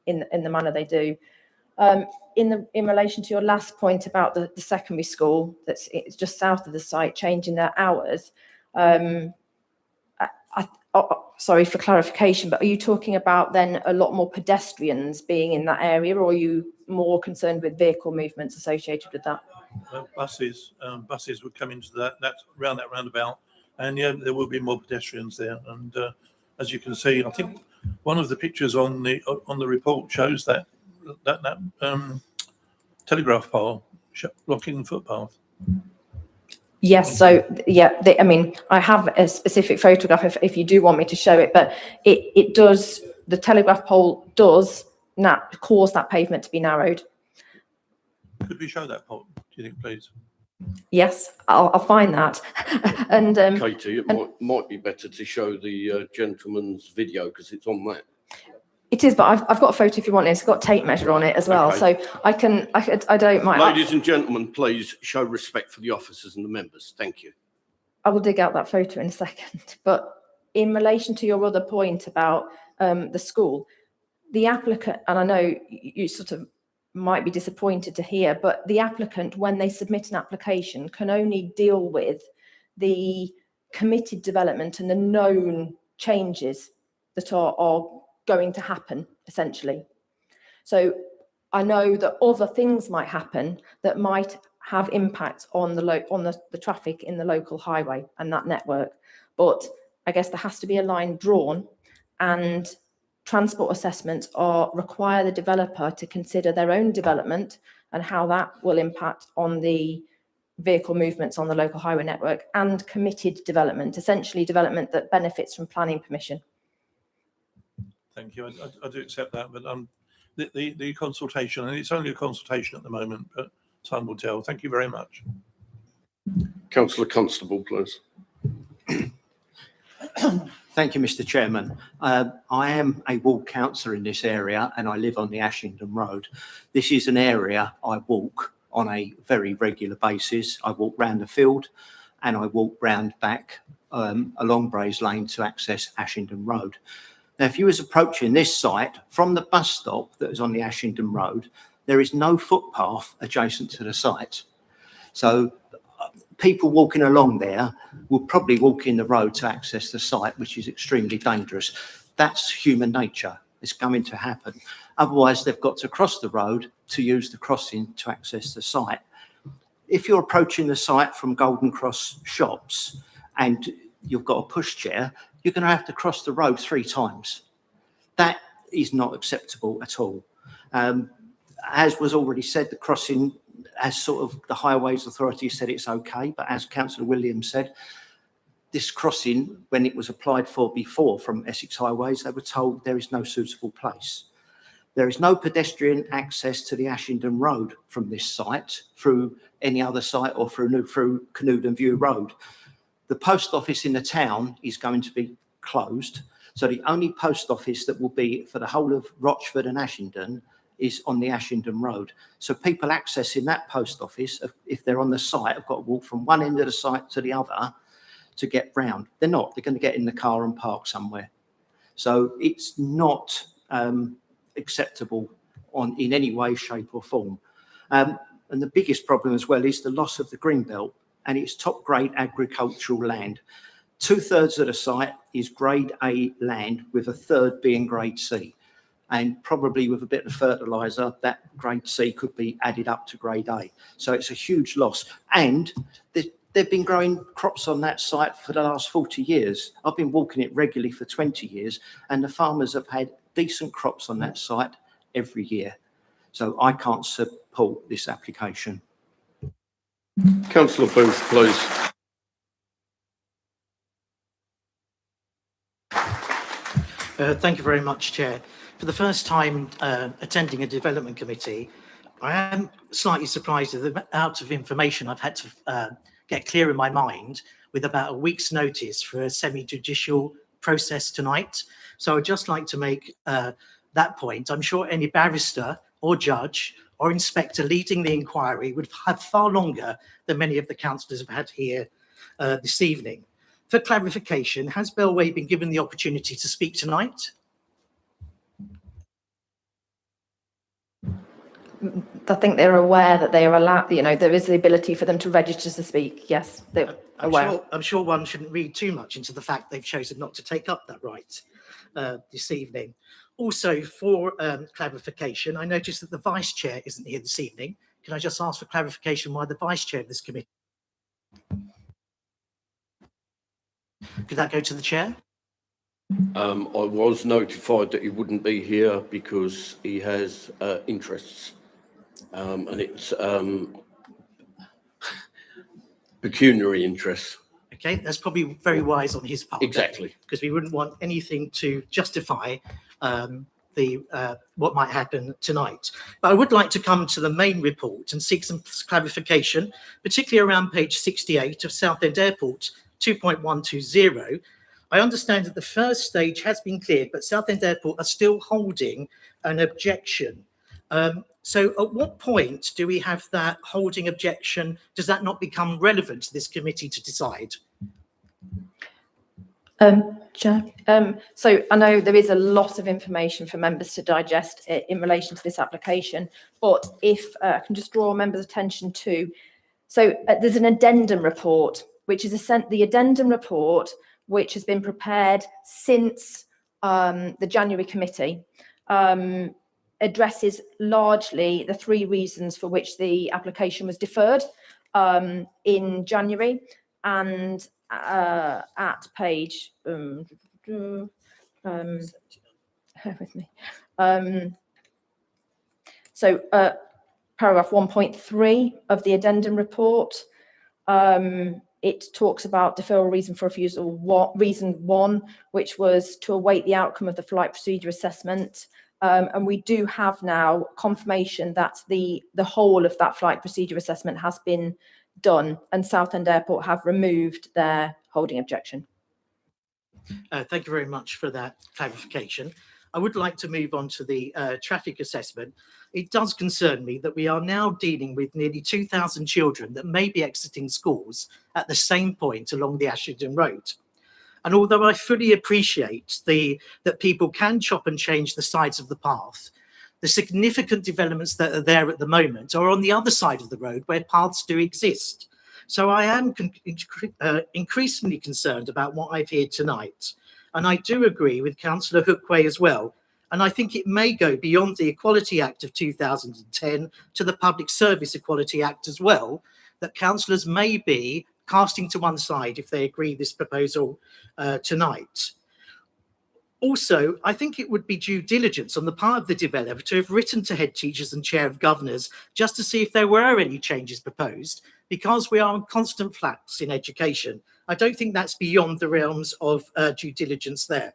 Speaker 2: in the manner they do. In relation to your last point about the secondary school it's just south of the site changing their hours, sorry for clarification, but are you talking about then a lot more pedestrians being in that area, or are you more concerned with vehicle movements associated with that?
Speaker 8: Buses would come into that roundabout, and yeah, there will be more pedestrians there. And as you can see, I think one of the pictures on the report shows that telegraph pole blocking the footpath.
Speaker 2: Yes, so yeah, I mean, I have a specific photograph if you do want me to show it, but it does, the telegraph pole does cause that pavement to be narrowed.
Speaker 8: Could we show that pole, do you think, please?
Speaker 2: Yes, I'll find that. And
Speaker 1: Katie, it might be better to show the gentleman's video, because it's on that.
Speaker 2: it is, but I've got a photo if you want it. It's got tape measure on it as well,
Speaker 1: Okay.
Speaker 2: so I don't mind.
Speaker 1: Ladies and gentlemen, please show respect for the officers and the members. Thank you.
Speaker 2: I will dig out that photo in a second. But in relation to your other point about the school, the applicant, and I know you sort of might be disappointed to hear, but the applicant, when they submit an application, can only deal with the committed development and the known changes that are going to happen, essentially. So I know that other things might happen that might have impact on the traffic in the local highway and that network, but I guess there has to be a line drawn, and transport assessments require the developer to consider their own development and how that will impact on the vehicle movements on the local highway network, and committed development, essentially development that benefits from planning permission.
Speaker 8: Thank you. I do accept that, but the consultation, and it's only a consultation at the moment, but time will tell. Thank you very much.
Speaker 1: Councillor Constable, please.
Speaker 9: Thank you, Mr. Chairman. I am a ward councillor in this area, and I live on the Ashington Road. This is an area I walk on a very regular basis. I walk round the field and I walk round back along Braes Lane to access Ashington Road. Now, if you was approaching this site from the bus stop that is on the Ashington Road, there is no footpath adjacent to the site. So people walking along there will probably walk in the road to access the site, which is extremely dangerous. That's human nature. It's going to happen. Otherwise, they've got to cross the road to use the crossing to access the site. If you're approaching the site from Golden Cross Shops and you've got a pushchair, you're going to have to cross the road 3 times. That is not acceptable at all. As was already said, the crossing, as sort of the Highways Authority said it's okay, but as Councillor Williams said, this crossing, when it was applied for before from Essex Highways, they were told there is no suitable place. There is no pedestrian access to the Ashington Road from this site through any other site or through Canewdon View Road. The post office in the town is going to be closed. So the only post office that will be for the whole of Rochford and Ashington is on the Ashington Road. So people accessing that post office, if they're on the site, have got to walk from one end of the site to the other to get round. They're not. They're going to get in the car and park somewhere. So it's not acceptable in any way, shape or form. And the biggest problem as well is the loss of the green belt, and it's top grade agricultural land. 2/3 of the site is grade A land, with a third being grade C. And probably with a bit of fertiliser, that grade C could be added up to grade A. So it's a huge loss. And they've been growing crops on that site for the last 40 years. I've been walking it regularly for 20 years, and the farmers have had decent crops on that site every year. So I can't support this application.
Speaker 1: Councillor Booth, please.
Speaker 10: Thank you very much, Chair. For the first time attending a development committee, I am slightly surprised at the amount of information I've had to get clear in my mind with about a week's notice for a semi-judicial process tonight. So I'd just like to make that point. I'm sure any barrister or judge or inspector leading the inquiry would have far longer than many of the councillors have had here this evening. For clarification, has Bellway been given the opportunity to speak tonight?
Speaker 2: I think they're aware that they are allowed, there is the ability for them to register to speak. Yes, they're aware.
Speaker 10: I'm sure one shouldn't read too much into the fact they've chosen not to take up that right this evening. Also, for clarification, I noticed that the Vice Chair isn't here this evening. Can I just ask for clarification why the Vice Chair of this committee? Could that go to the Chair?
Speaker 1: I was notified that he wouldn't be here because he has interests, and it's pecuniary interests.
Speaker 10: Okay, that's probably very wise on his part.
Speaker 1: Exactly.
Speaker 10: Because we wouldn't want anything to justify what might happen tonight. But I would like to come to the main report and seek some clarification, particularly around page 68 of Southend Airport 2.120. I understand that the first stage has been cleared, but Southend Airport are still holding an objection. So at what point do we have that holding objection? Does that not become relevant to this committee to decide?
Speaker 2: Chair. So I know there is a lot of information for members to digest in relation to this application, but if I can just draw members' attention to, so there's an addendum report, which is the addendum report, which has been prepared since the January committee, addresses largely the 3 reasons for which the application was deferred in January, and at page bear with me. So paragraph 1.3 of the addendum report, it talks about deferral reason for refusal. Reason 1, which was to await the outcome of the flight procedure assessment. And we do have now confirmation that the whole of that flight procedure assessment has been done, and Southend Airport have removed their holding objection.
Speaker 10: Thank you very much for that clarification. I would like to move on to the traffic assessment. It does concern me that we are now dealing with nearly 2,000 children that may be exiting schools at the same point along the Ashington Road. And although I fully appreciate that people can chop and change the sides of the path, the significant developments that are there at the moment are on the other side of the road where paths do exist. So I am increasingly concerned about what I've heard tonight. And I do agree with Councillor Hookway as well And I think it may go beyond the Equality Act of 2010 to the Public Service Equality Act as well, that councillors may be casting to one side if they agree this proposal tonight. Also, I think it would be due diligence on the part of the developer to have written to head teachers and chair of governors just to see if there were any changes proposed, because we are in constant flux in education. I don't think that's beyond the realms of due diligence there.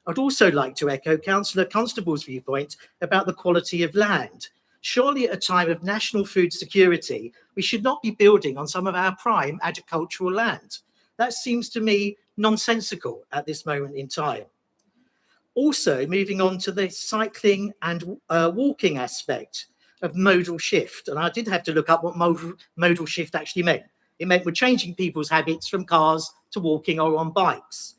Speaker 10: I'd also like to echo Councillor Constable's viewpoint about the quality of land. Surely at a time of national food security, we should not be building on some of our prime agricultural land. That seems to me nonsensical at this moment in time. Also, moving on to the cycling and walking aspect of modal shift. And I did have to look up what modal shift actually meant. It meant we're changing people's habits from cars to walking or on bikes.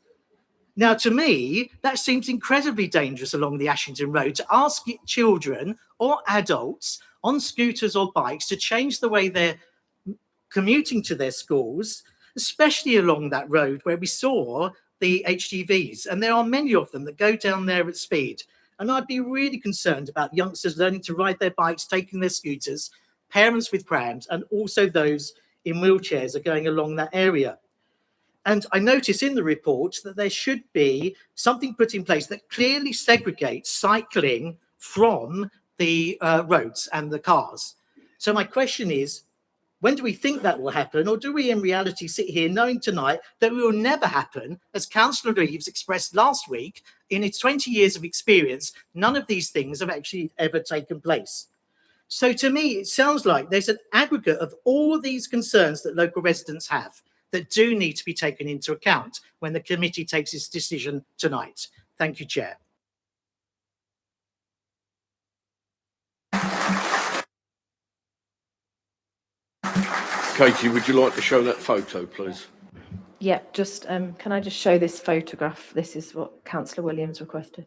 Speaker 10: Now, to me, that seems incredibly dangerous along the Ashington Road to ask children or adults on scooters or bikes to change the way they're commuting to their schools, especially along that road where we saw the HGVs, and there are many of them that go down there at speed. And I'd be really concerned about youngsters learning to ride their bikes, taking their scooters, parents with prams, and also those in wheelchairs are going along that area. And I notice in the report that there should be something put in place that clearly segregates cycling from the roads and the cars. So my question is, when do we think that will happen? Or do we in reality sit here knowing tonight that it will never happen, as Councillor Reeves expressed last week, in its 20 years of experience, none of these things have actually ever taken place. So to me, it sounds like there's an aggregate of all these concerns that local residents have that do need to be taken into account when the committee takes its decision tonight. Thank you, Chair.
Speaker 1: Katie, would you like to show that photo, please?
Speaker 2: Yeah, just can I just show this photograph? This is what Councillor Williams requested.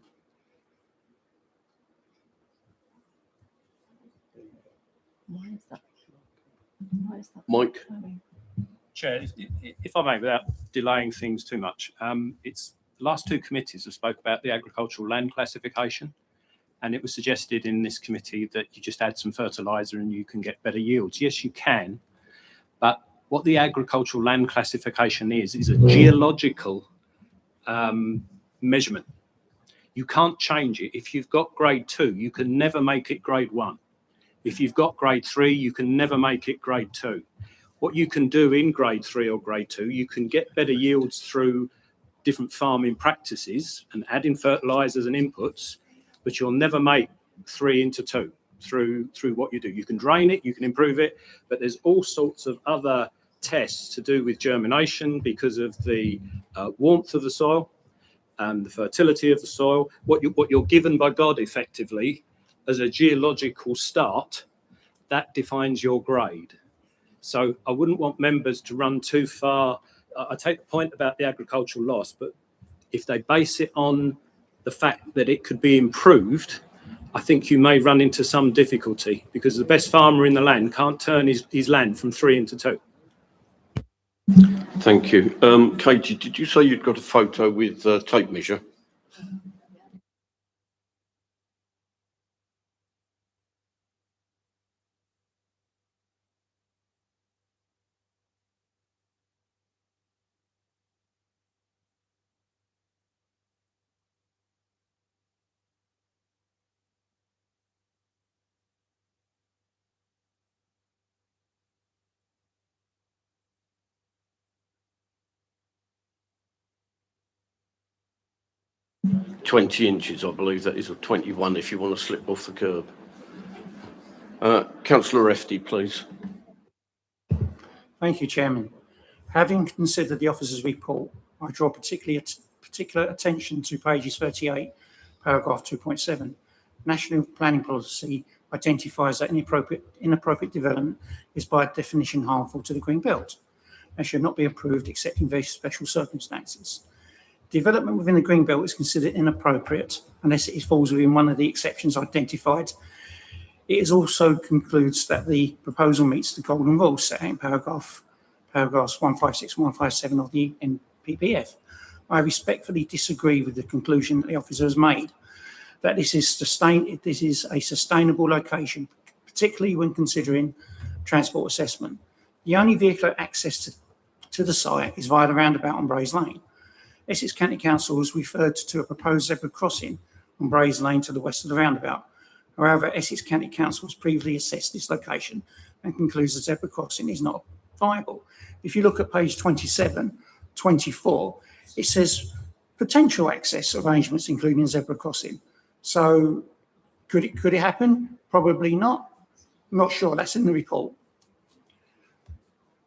Speaker 2: Why is that? Why is that?
Speaker 1: Mike?
Speaker 11: Chair, if I may, without delaying things too much, it's the last two committees have spoke about the agricultural land classification, and it was suggested in this committee that you just add some fertiliser and you can get better yields. Yes, you can, but what the agricultural land classification is a geological measurement. You can't change it. If you've got grade 2, you can never make it grade 1. If you've got grade 3, you can never make it grade 2. What you can do in grade 3 or grade 2, you can get better yields through different farming practices and adding fertilizers and inputs, but you'll never make 3 into 2 through what you do. You can drain it, you can improve it, but there's all sorts of other tests to do with germination because of the warmth of the soil and the fertility of the soil. What you're given by God effectively as a geological start, that defines your grade. So I wouldn't want members to run too far. I take the point about the agricultural loss, but if they base it on the fact that it could be improved, I think you may run into some difficulty because the best farmer in the land can't turn his land from 3 into 2.
Speaker 1: Thank you. Katie, did you say you'd got a photo with tape measure? $20 I believe that is, or 21 if you want to slip off the curb. Councillor Efti, please.
Speaker 12: Thank you, Chairman. Having considered the officer's report, I draw particular attention to pages 38, paragraph 2.7. National planning policy identifies that inappropriate development is by definition harmful to the green belt and should not be approved except in very special circumstances. Development within the green belt is considered inappropriate unless it falls within one of the exceptions identified. It also concludes that the proposal meets the golden rule set out in paragraphs 156 and 157 of the NPPF. I respectfully disagree with the conclusion that the officer has made. that this is a sustainable location, particularly when considering transport assessment. The only vehicular access to the site is via the roundabout on Brays Lane. Essex County Council has referred to a proposed zebra crossing on Brays Lane to the west of the roundabout. However, Essex County Council has previously assessed this location and concludes the zebra crossing is not viable. If you look at page 27, 24, it says potential access arrangements including zebra crossing. So could it happen? Probably not. I'm not sure. That's in the report.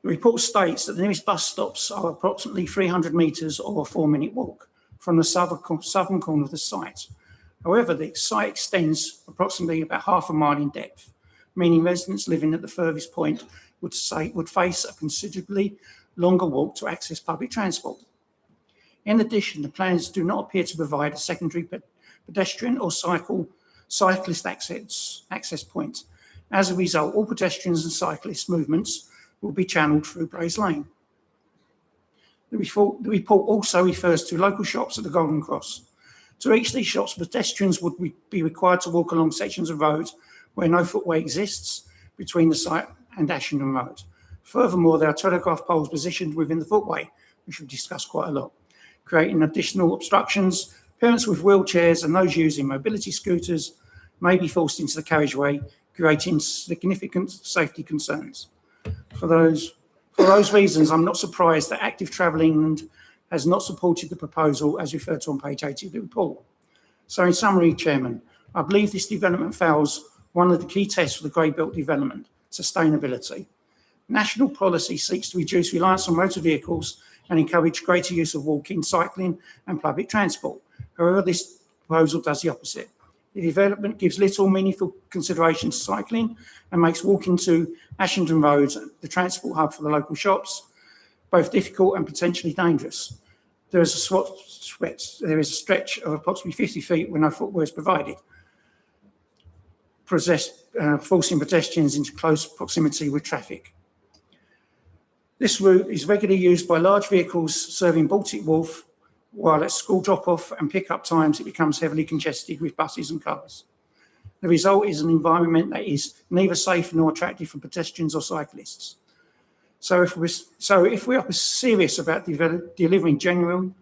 Speaker 12: The report states that the nearest bus stops are approximately 300 metres or a 4-minute walk from the southern corner of the site. However, the site extends approximately about half a mile in depth, meaning residents living at the furthest point would face a considerably longer walk to access public transport. In addition, the plans do not appear to provide a secondary pedestrian or cyclist access point. As a result, all pedestrians and cyclist movements will be channeled through Brays Lane. The report also refers to local shops at the Golden Cross. To reach these shops, pedestrians would be required to walk along sections of road where no footway exists between the site and Ashington Road. Furthermore, there are telegraph poles positioned within the footway, which we've discussed quite a lot, creating additional obstructions. Parents with wheelchairs and those using mobility scooters may be forced into the carriageway, creating significant safety concerns. For those reasons, I'm not surprised that Active Travel England has not supported the proposal as referred to on page 80 of the report. So in summary, Chairman, I believe this development fails one of the key tests for the grey belt development, sustainability. National policy seeks to reduce reliance on motor vehicles and encourage greater use of walking, cycling and public transport. However, this proposal does the opposite. The development gives little meaningful consideration to cycling and makes walking to Ashington Road, the transport hub for the local shops, both difficult and potentially dangerous. There is a stretch of approximately 50 feet where no footway is provided, forcing pedestrians into close proximity with traffic. This route is regularly used by large vehicles serving Baltic Wharf, while at school drop-off and pick-up times it becomes heavily congested with buses and cars. The result is an environment that is neither safe nor attractive for pedestrians or cyclists. So if we are serious about delivering genuine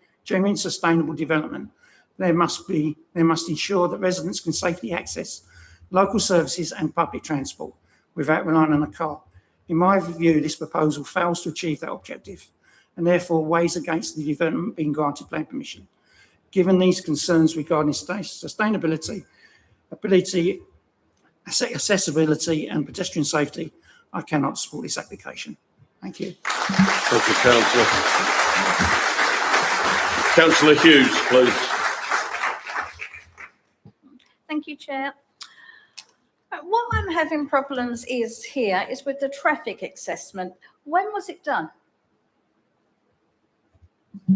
Speaker 12: sustainable development, they must ensure that residents can safely access local services and public transport without relying on a car. In my view, this proposal fails to achieve that objective and therefore weighs against the development being granted plan permission. Given these concerns regarding sustainability, accessibility and pedestrian safety, I cannot support this application. Thank you.
Speaker 1: Thank you, Councillor. Councillor Hughes, please.
Speaker 13: Thank you, Chair. What I'm having problems is with the traffic assessment. When was it done?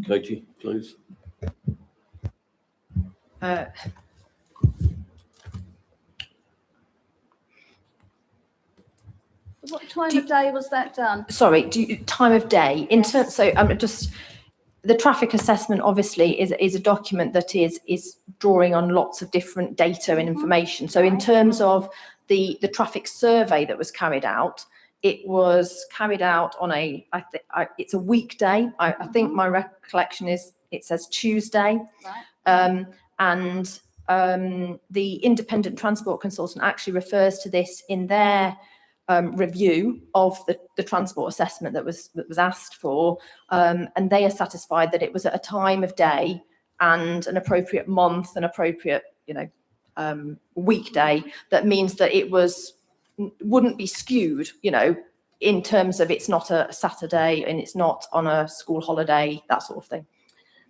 Speaker 1: Katie, please.
Speaker 13: What time of day was that done?
Speaker 2: Sorry, time of day. The traffic assessment obviously is a document that is drawing on lots of different data and information. So in terms of the traffic survey that was carried out, it was carried out on it's a weekday. I think my recollection is it says Tuesday.
Speaker 13: Right.
Speaker 2: The independent transport consultant actually refers to this in their review of the transport assessment that was asked for, and they are satisfied that it was at a time of day and an appropriate month, an appropriate weekday. That means that it wouldn't be skewed, in terms of it's not a Saturday and it's not on a school holiday, that sort of thing.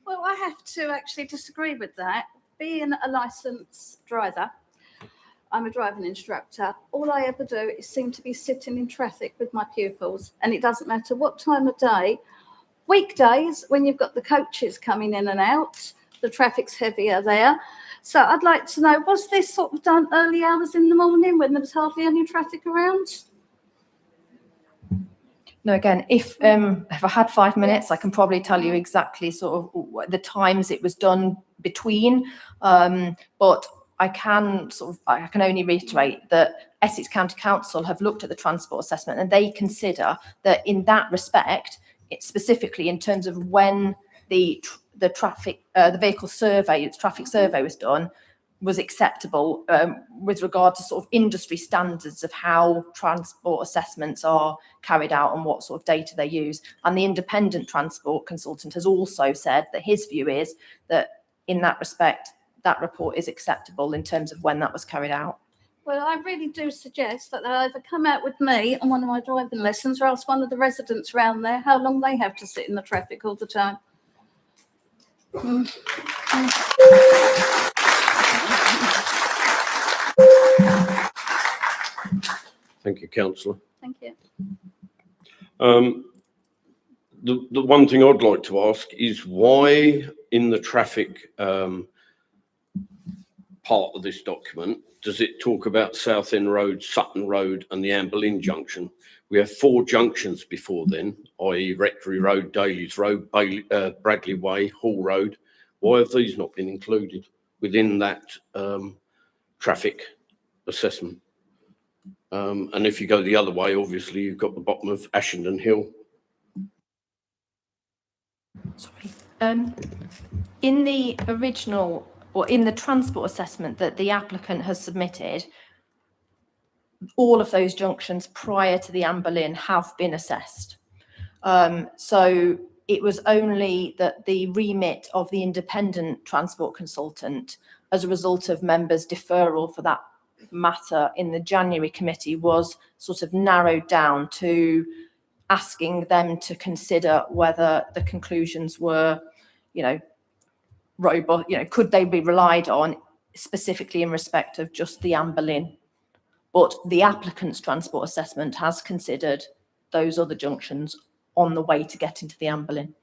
Speaker 13: Well, I have to actually disagree with that. Being a licensed driver, I'm a driving instructor. All I ever do is seem to be sitting in traffic with my pupils, and it doesn't matter what time of day. Weekdays, when you've got the coaches coming in and out, the traffic's heavier there. So I'd like to know, was this sort of done early hours in the morning when there was hardly any traffic around?
Speaker 2: No, again, if I had 5 minutes, I can probably tell you exactly sort of the times it was done between. But I can only reiterate that Essex County Council have looked at the transport assessment, and they consider that in that respect, it's specifically in terms of when the traffic survey was done, was acceptable with regard to sort of industry standards of how transport assessments are carried out and what sort of data they use. And the independent transport consultant has also said that his view is that in that respect, that report is acceptable in terms of when that was carried out.
Speaker 13: Well, I really do suggest that they either come out with me on one of my driving lessons or ask one of the residents around there how long they have to sit in the traffic all the time.
Speaker 1: Thank you, councillor.
Speaker 13: Thank you.
Speaker 1: The one thing I'd like to ask is why in the traffic part of this document does it talk about Southend Road, Sutton Road and the Amber Lynn junction? We have 4 junctions before then, i.e. Rectory Road, Daly's Road, Bradley Way, Hall Road. Why have these not been included within that traffic assessment? And if you go the other way, obviously you've got the bottom of Ashington Hill.
Speaker 2: In the original, or in the transport assessment that the applicant has submitted, all of those junctions prior to the Amber Lynn have been assessed. So it was only that the remit of the independent transport consultant, as a result of members' deferral for that matter in the January committee, was sort of narrowed down to asking them to consider whether the conclusions were, robust, could they be relied on specifically in respect of just the Amber Lynn. But the applicant's transport assessment has considered those other junctions on the way to getting to the Amber Lynn.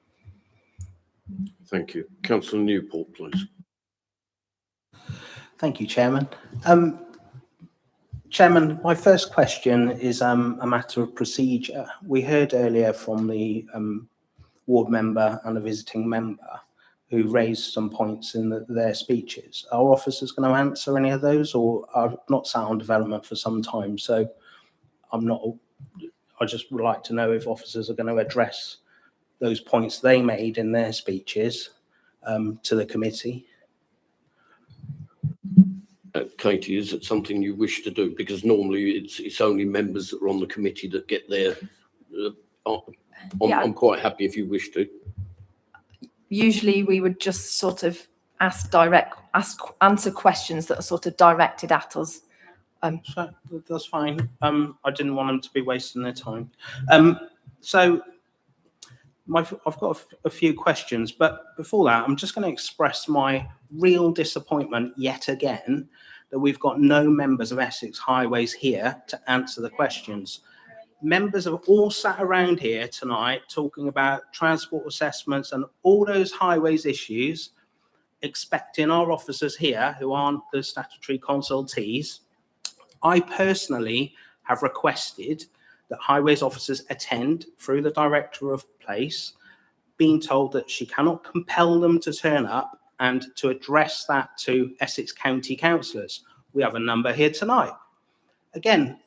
Speaker 1: Thank you. Councillor Newport, please.
Speaker 3: Thank you, Chairman. Chairman, my first question is a matter of procedure. We heard earlier from the ward member and a visiting member who raised some points in their speeches. Are officers going to answer any of those, or I've not sat on development for some time, so I just would like to know if officers are going to address those points they made in their speeches to the committee.
Speaker 1: Katie, is it something you wish to do? Because normally it's only members that are on the committee that get there. I'm quite happy if you wish to.
Speaker 2: Usually we would just sort of answer questions that are sort of directed at us.
Speaker 3: So that's fine. I didn't want them to be wasting their time. So I've got a few questions, but before that, I'm just going to express my real disappointment yet again that we've got no members of Essex Highways here to answer the questions. Members have all sat around here tonight talking about transport assessments and all those highways issues, expecting our officers here, who aren't the statutory consultees. I personally have requested that highways officers attend through the director of place, being told that she cannot compel them to turn up, and to address that to Essex County councillors. We have a number here tonight. Again,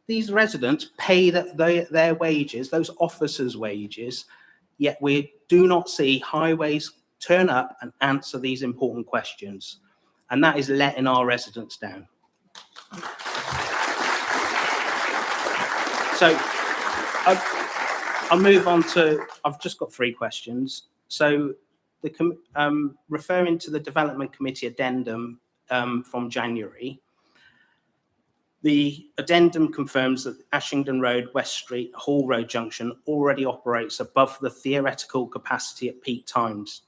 Speaker 3: these residents pay their wages, those officers' wages, yet we do not see highways turn up and answer these important questions. And that is letting our residents down. So I'll move on to, I've just got 3 questions. So referring to the Development Committee addendum from January, the addendum confirms that Ashington Road, West Street, Hall Road Junction already operates above the theoretical capacity at peak times.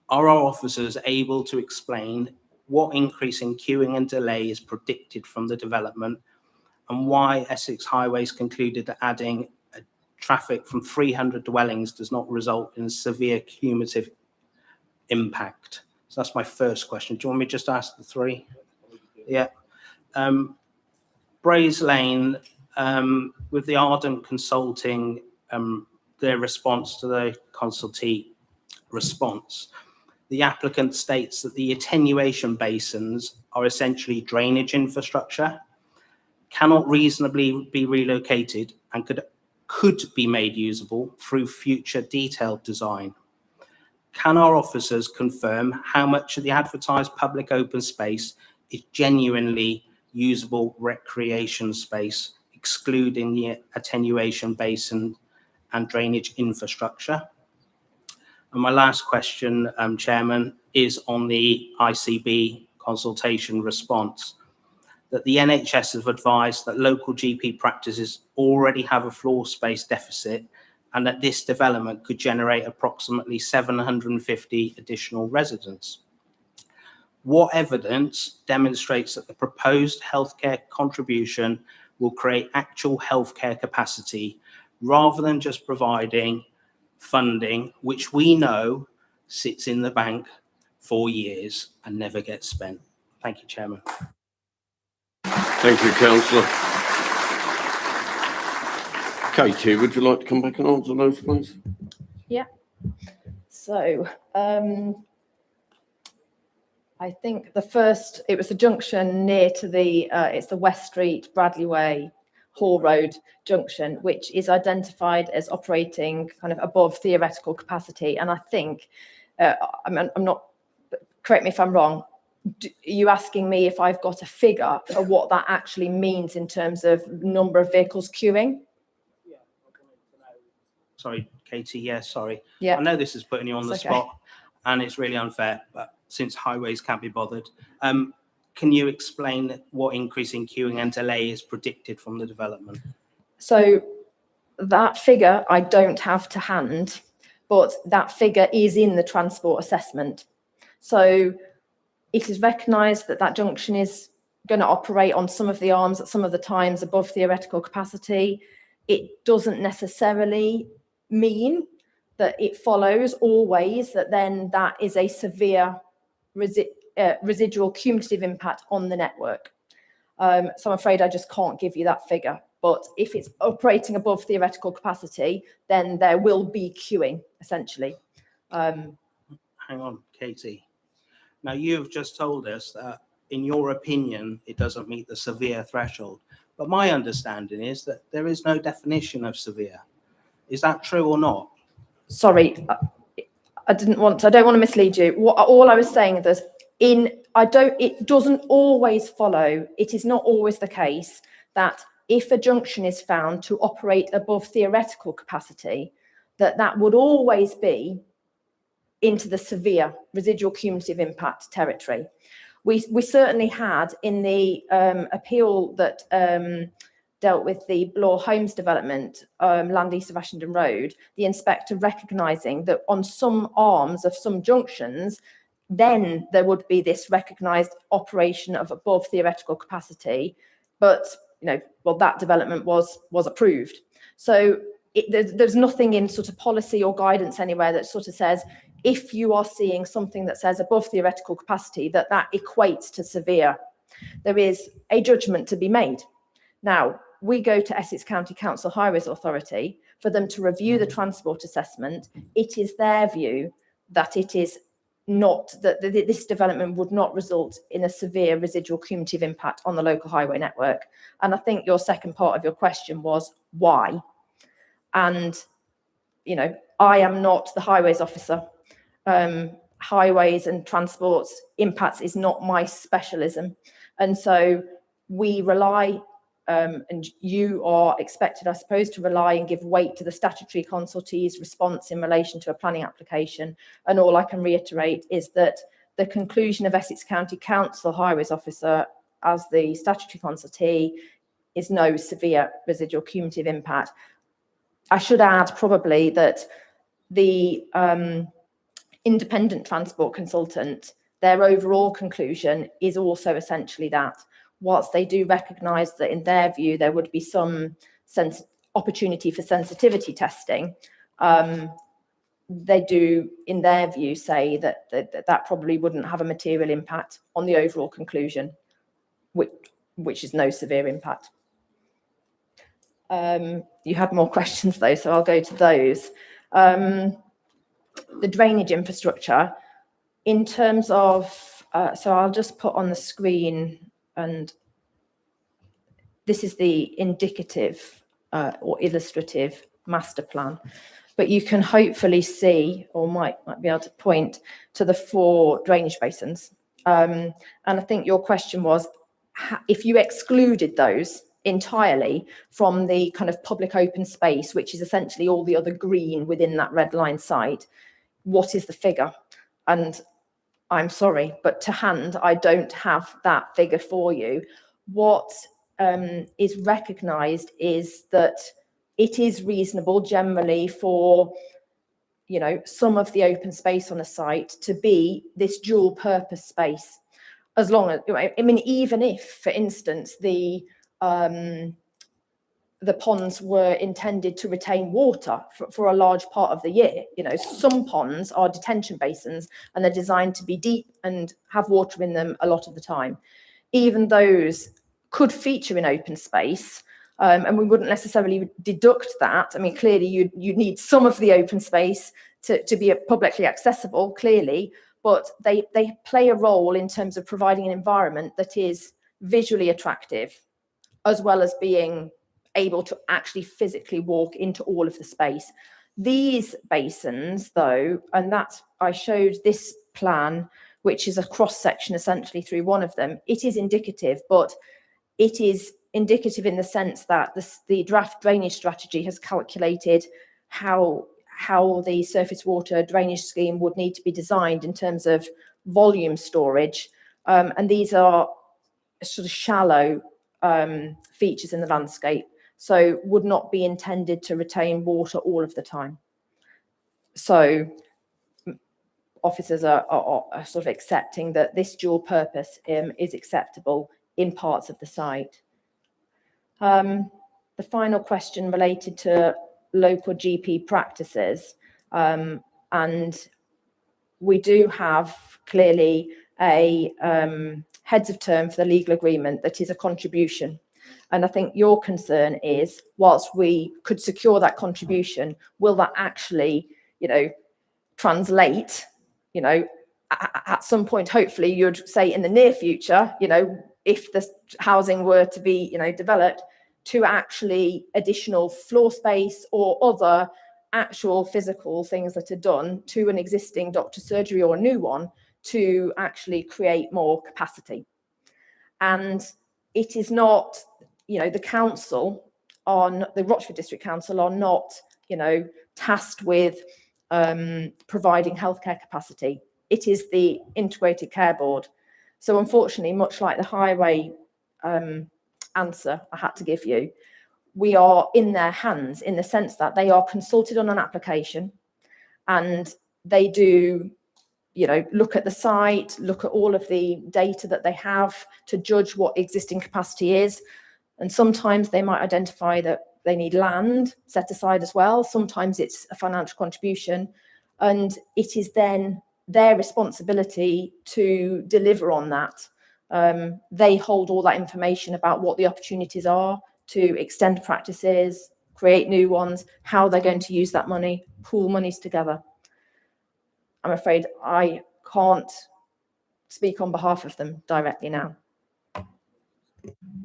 Speaker 3: Are our officers able to explain what increase in queuing and delay is predicted from the development, and why Essex Highways concluded that adding traffic from 300 dwellings does not result in severe cumulative impact? So that's my first question. Do you want me just to ask the 3? Yeah. Braes Lane, with the Ardent Consulting, their response to the consultee response, the applicant states that the attenuation basins are essentially drainage infrastructure, cannot reasonably be relocated, and could be made usable through future detailed design. Can our officers confirm how much of the advertised public open space is genuinely usable recreation space, excluding the attenuation basin and drainage infrastructure? And my last question, Chairman, is on the ICB consultation response, that the NHS have advised that local GP practices already have a floor space deficit and that this development could generate approximately 750 additional residents. What evidence demonstrates that the proposed healthcare contribution will create actual healthcare capacity rather than just providing funding, which we know sits in the bank for years and never gets spent? Thank you, Chairman.
Speaker 1: Thank you, councillor. Katie, would you like to come back and answer those, please?
Speaker 2: Yeah. So, I think it was the junction near to it's the West Street, Bradley Way, Hall Road junction, which is identified as operating kind of above theoretical capacity. And I think, I'm not, correct me if I'm wrong, are you asking me if I've got a figure for what that actually means in terms of number of vehicles queuing?
Speaker 3: Sorry, Katie, yeah, sorry.
Speaker 2: Yeah.
Speaker 3: I know this is putting you on the
Speaker 2: It's okay.
Speaker 3: spot and it's really unfair, but since highways can't be bothered, can you explain what increase in queuing and delay is predicted from the development?
Speaker 2: So that figure I don't have to hand, but that figure is in the transport assessment. So it is recognised that that junction is going to operate on some of the arms at some of the times above theoretical capacity. It doesn't necessarily mean that it follows always that then that is a severe residual cumulative impact on the network. So I'm afraid I just can't give you that figure. But if it's operating above theoretical capacity, then there will be queuing, essentially.
Speaker 3: Hang on, Katie. Now, you've just told us that, in your opinion, it doesn't meet the severe threshold. But my understanding is that there is no definition of severe. Is that true or not?
Speaker 2: Sorry, I don't want to mislead you. All I was saying is it doesn't always follow. It is not always the case that if a junction is found to operate above theoretical capacity, that would always be into the severe residual cumulative impact territory. We certainly had in the appeal that dealt with the Bloor Homes development, land east of Ashington Road, the inspector recognising that on some arms of some junctions, then there would be this recognised operation of above theoretical capacity. But, that development was approved. So there's nothing in sort of policy or guidance anywhere that sort of says, if you are seeing something that says above theoretical capacity, that equates to severe. There is a judgment to be made. Now, we go to Essex County Council Highways Authority for them to review the transport assessment. It is their view that it is not, that this development would not result in a severe residual cumulative impact on the local highway network. And I think your second part of your question was why? And, I am not the highways officer. Highways and transport impacts is not my specialism. And so we rely, and you are expected, I suppose, to rely and give weight to the statutory consultee's response in relation to a planning application. And all I can reiterate is that the conclusion of Essex County Council Highways Officer as the statutory consultee is no severe residual cumulative impact. I should add probably that the independent transport consultant, their overall conclusion is also essentially that, whilst they do recognise that in their view there would be some opportunity for sensitivity testing, they do, in their view, say that probably wouldn't have a material impact on the overall conclusion, which is no severe impact. You had more questions though, so I'll go to those. The drainage infrastructure, In terms of, so I'll just put on the screen, and this is the indicative or illustrative master plan. But you can hopefully see, or might be able to point to the 4 drainage basins. And I think your question was, if you excluded those entirely from the kind of public open space, which is essentially all the other green within that red line site, what is the figure? And I'm sorry, but to hand, I don't have that figure for you. What is recognised is that it is reasonable generally for, you know, some of the open space on a site to be this dual purpose space, as long as, I mean, even if, for instance, the ponds were intended to retain water for a large part of the year. You know, some ponds are detention basins and they're designed to be deep and have water in them a lot of the time. Even those could feature in open space, and we wouldn't necessarily deduct that. I mean, clearly you need some of the open space to be publicly accessible, clearly, but they play a role in terms of providing an environment that is visually attractive, as well as being able to actually physically walk into all of the space. These basins, though, and that's, I showed this plan, which is a cross section essentially through one of them. It is indicative, but it is indicative in the sense that the draft drainage strategy has calculated how the surface water drainage scheme would need to be designed in terms of volume storage. And these are sort of shallow features in the landscape, so would not be intended to retain water all of the time. So officers are sort of accepting that this dual purpose is acceptable in parts of the site. The final question related to local GP practices, and we do have clearly a heads of term for the legal agreement that is a contribution. And I think your concern is, whilst we could secure that contribution, will that actually, you know, translate, you know, at some point, hopefully you'd say in the near future, you know, if the housing were to be, you know, developed, to actually additional floor space or other actual physical things that are done to an existing doctor's surgery or a new one to actually create more capacity. And it is not, you know, the council on the Rochford District Council are not, you know, tasked with providing healthcare capacity. It is the Integrated Care Board. So unfortunately, much like the highway answer I had to give you, we are in their hands in the sense that they are consulted on an application and they do, you know, look at the site, look at all of the data that they have to judge what existing capacity is. And sometimes they might identify that they need land set aside as well. Sometimes it's a financial contribution, and it is then their responsibility to deliver on that. They hold all that information about what the opportunities are to extend practices, create new ones, how they're going to use that money, pool monies together. I'm afraid I can't speak on behalf of them directly now.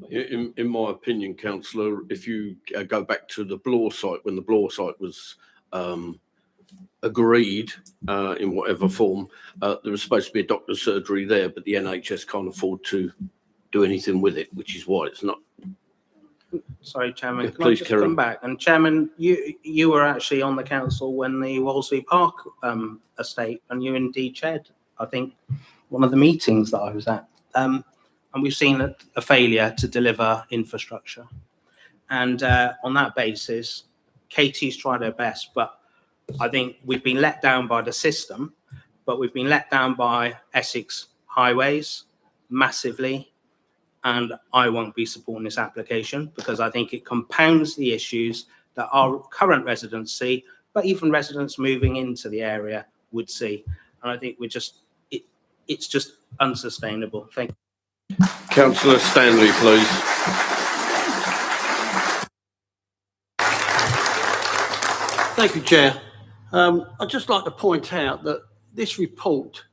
Speaker 1: In my opinion, councillor, if you go back to the Blore site, when the Blore site was agreed in whatever form, there was supposed to be a doctor's surgery there, but the NHS can't afford to do anything with it, which is why it's not.
Speaker 3: Sorry, Chairman,
Speaker 1: Yeah,
Speaker 3: can I
Speaker 1: please
Speaker 3: just
Speaker 1: carry
Speaker 3: come
Speaker 1: on.
Speaker 3: back? And Chairman, you were actually on the council when the Wolseley Park estate, and you indeed chaired, I think, one of the meetings that I was at. And we've seen a failure to deliver infrastructure. And on that basis, Katie's tried her best, but I think we've been let down by the system, but we've been let down by Essex Highways massively. And I won't be supporting this application because I think it compounds the issues that our current residents see, but even residents moving into the area would see. And I think it's just unsustainable. Thank you.
Speaker 1: Councillor Stanley, please.
Speaker 14: Thank you, Chair. I'd just like to point out that this report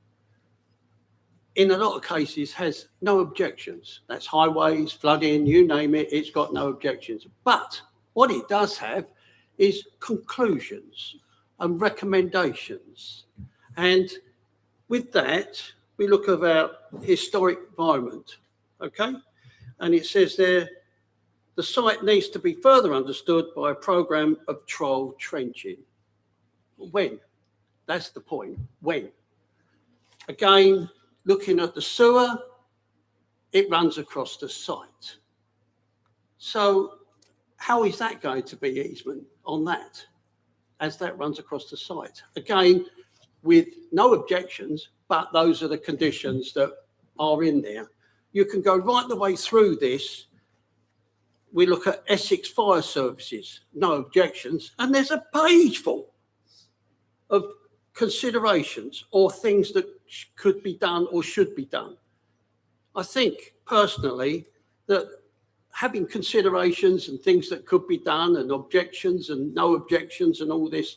Speaker 14: in a lot of cases has no objections. That's highways, flooding, you name it, it's got no objections. But what it does have is conclusions and recommendations. And with that, we look at our historic environment, okay? And it says there, the site needs to be further understood by a programme of trial trenching. When? That's the point. When? Again, looking at the sewer, it runs across the site. So how is that going to be easement on that as that runs across the site? Again, with no objections, but those are the conditions that are in there. You can go right the way through this. We look at Essex Fire Services, no objections, and there's a page full of considerations or things that could be done or should be done. I think personally that having considerations and things that could be done and objections and no objections and all this,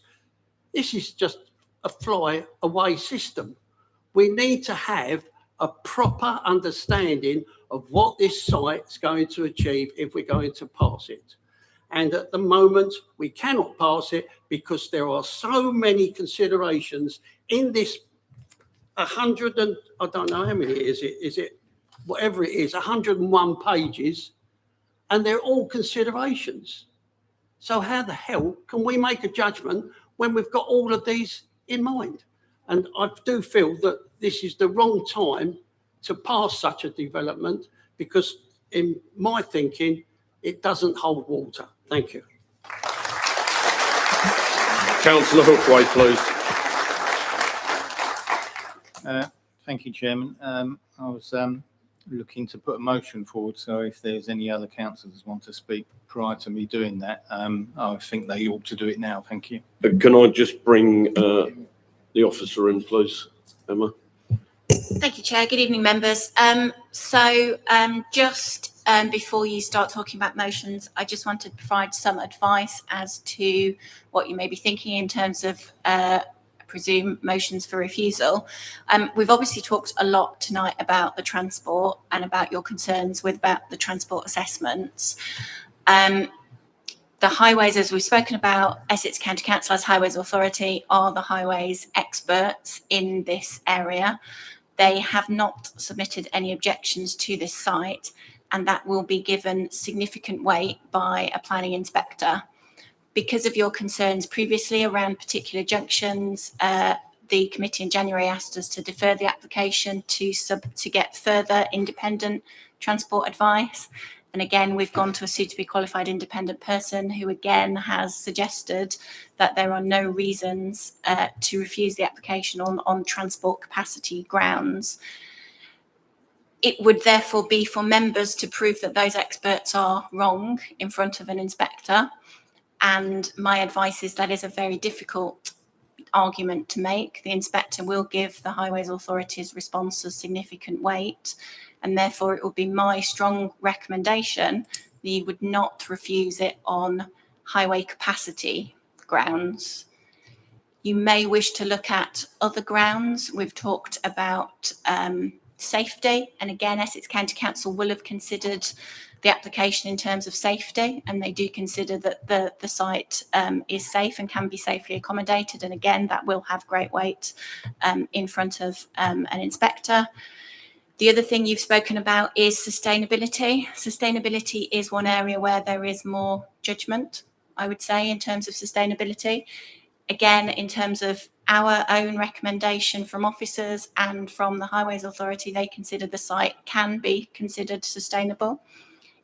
Speaker 14: this is just a fly away system. We need to have a proper understanding of what this site's going to achieve if we're going to pass it. And at the moment, we cannot pass it because there are so many considerations in this 100 and, I don't know how many is it whatever it is, 101 pages, and they're all considerations. So how the hell can we make a judgment when we've got all of these in mind? And I do feel that this is the wrong time to pass such a development because in my thinking, it doesn't hold water. Thank you.
Speaker 1: Councillor Hookway, please.
Speaker 7: Thank you, Chairman. I was looking to put a motion forward, so if there's any other councillors want to speak prior to me doing that, I think they ought to do it now. Thank you.
Speaker 1: Can I just bring the officer in, please, Emma?
Speaker 15: Thank you, Chair. Good evening, members. Just before you start talking about motions, I just wanted to provide some advice as to what you may be thinking in terms of, I presume, motions for refusal. We've obviously talked a lot tonight about the transport and about your concerns about the transport assessments. The highways, as we've spoken about, Essex County Council as Highways Authority are the highways experts in this area. They have not submitted any objections to this site, and that will be given significant weight by a planning inspector. Because of your concerns previously around particular junctions, the committee in January asked us to defer the application to get further independent transport advice. And again, we've gone to a suitably qualified independent person who again has suggested that there are no reasons to refuse the application on transport capacity grounds. It would therefore be for members to prove that those experts are wrong in front of an inspector. And my advice is that is a very difficult argument to make. The inspector will give the Highways Authority's responses significant weight, and therefore it will be my strong recommendation that you would not refuse it on highway capacity grounds. You may wish to look at other grounds. We've talked about safety, and again, Essex County Council will have considered the application in terms of safety, and they do consider that the site is safe and can be safely accommodated, and again, that will have great weight in front of an inspector. The other thing you've spoken about is sustainability. Sustainability is one area where there is more judgment, I would say, in terms of sustainability. Again, in terms of our own recommendation from officers and from the Highways Authority, they consider the site can be considered sustainable.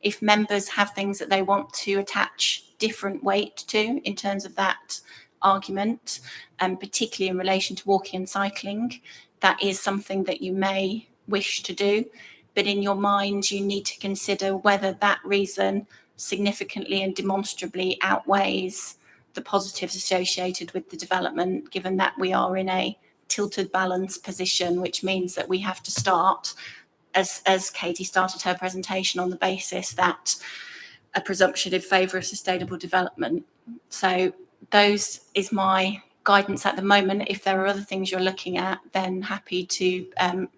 Speaker 15: If members have things that they want to attach different weight to in terms of that argument, and particularly in relation to walking and cycling, that is something that you may wish to do. But in your mind, you need to consider whether that reason significantly and demonstrably outweighs the positives associated with the development, given that we are in a tilted balance position, which means that we have to start, as Katie started her presentation, on the basis that a presumption in favour of sustainable development. So those is my guidance at the moment. If there are other things you're looking at, then happy to,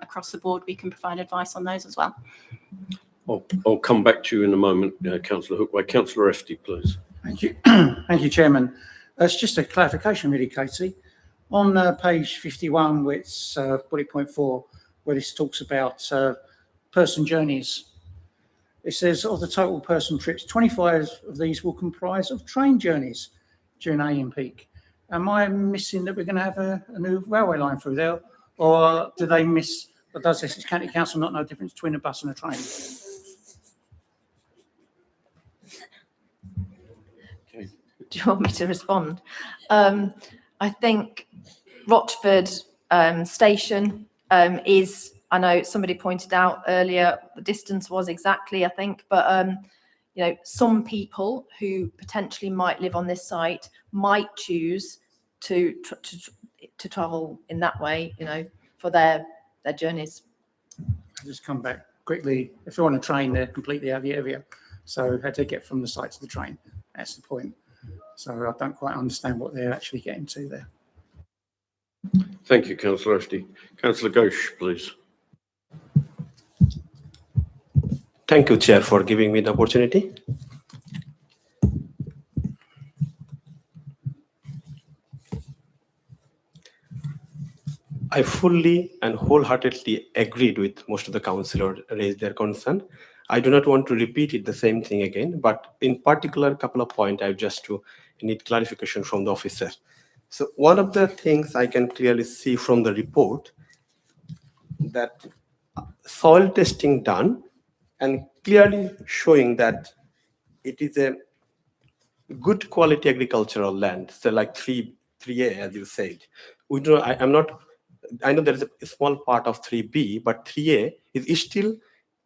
Speaker 15: across the board, we can provide advice on those as well.
Speaker 1: I'll come back to you in a moment, Councillor Hookway. Councillor Efty, please.
Speaker 12: Thank you. Thank you, Chairman. It's just a clarification, really, Katie. On page 51, which bullet point 4, where this talks about person journeys, it says of the total person trips, 25 of these will comprise of train journeys during AM peak. Am I missing that we're going to have a new railway line through there, or do they miss? Or does Essex County Council not know the difference between a bus and a train?
Speaker 2: Do you want me to respond? I think Rochford station is, I know somebody pointed out earlier, the distance was exactly, I think, but you know, some people who potentially might live on this site might choose to travel in that way, you know, for their journeys.
Speaker 12: I'll just come back quickly. If they're on a train, they're completely out of the area. So how do they get from the site to the train? That's the point. So I don't quite understand what they're actually getting to there.
Speaker 1: Thank you, Councillor Efty. Councillor Ghosh, please.
Speaker 16: Thank you, Chair, for giving me the opportunity. I fully and wholeheartedly agreed with most of the councillors raised their concern. I do not want to repeat it the same thing again, but in particular, a couple of points I just to need clarification from the officer. So one of the things I can clearly see from the report that soil testing done and clearly showing that it is a good quality agricultural land. So like 3A, as you said. We do. I'm not. I know there is a small part of 3B, but 3A is still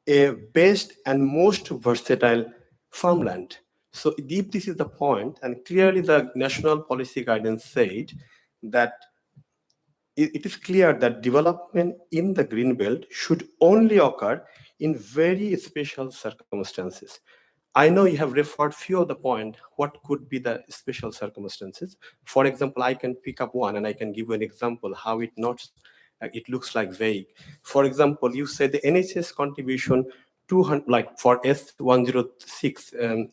Speaker 16: a best and most versatile farmland. So if this is the point, and clearly the national policy guidance said that it is clear that development in the green belt should only occur in very special circumstances. I know you have referred few of the point, what could be the special circumstances. For example, I can pick up one and I can give you an example how it looks like vague. For example, you said the NHS contribution 200, like for S106,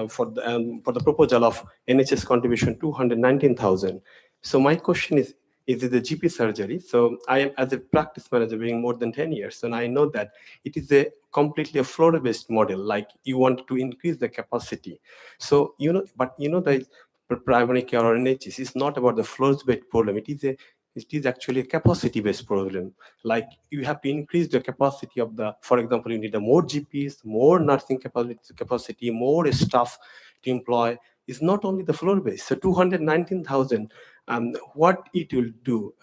Speaker 16: for the proposal of NHS contribution 219,000. So my question is it the GP surgery? So I am, as a practice manager, being more than 10 years, and I know that it is a completely a floor-based model. Like you want to increase the capacity. So but the primary care or NHS is not about the floor-based problem. It is actually a capacity-based problem. Like you have to increase the capacity of the, for example, you need more GPs, more nursing capacity, more staff to employ. It's not only the floor-based. So 219,000. What it will do,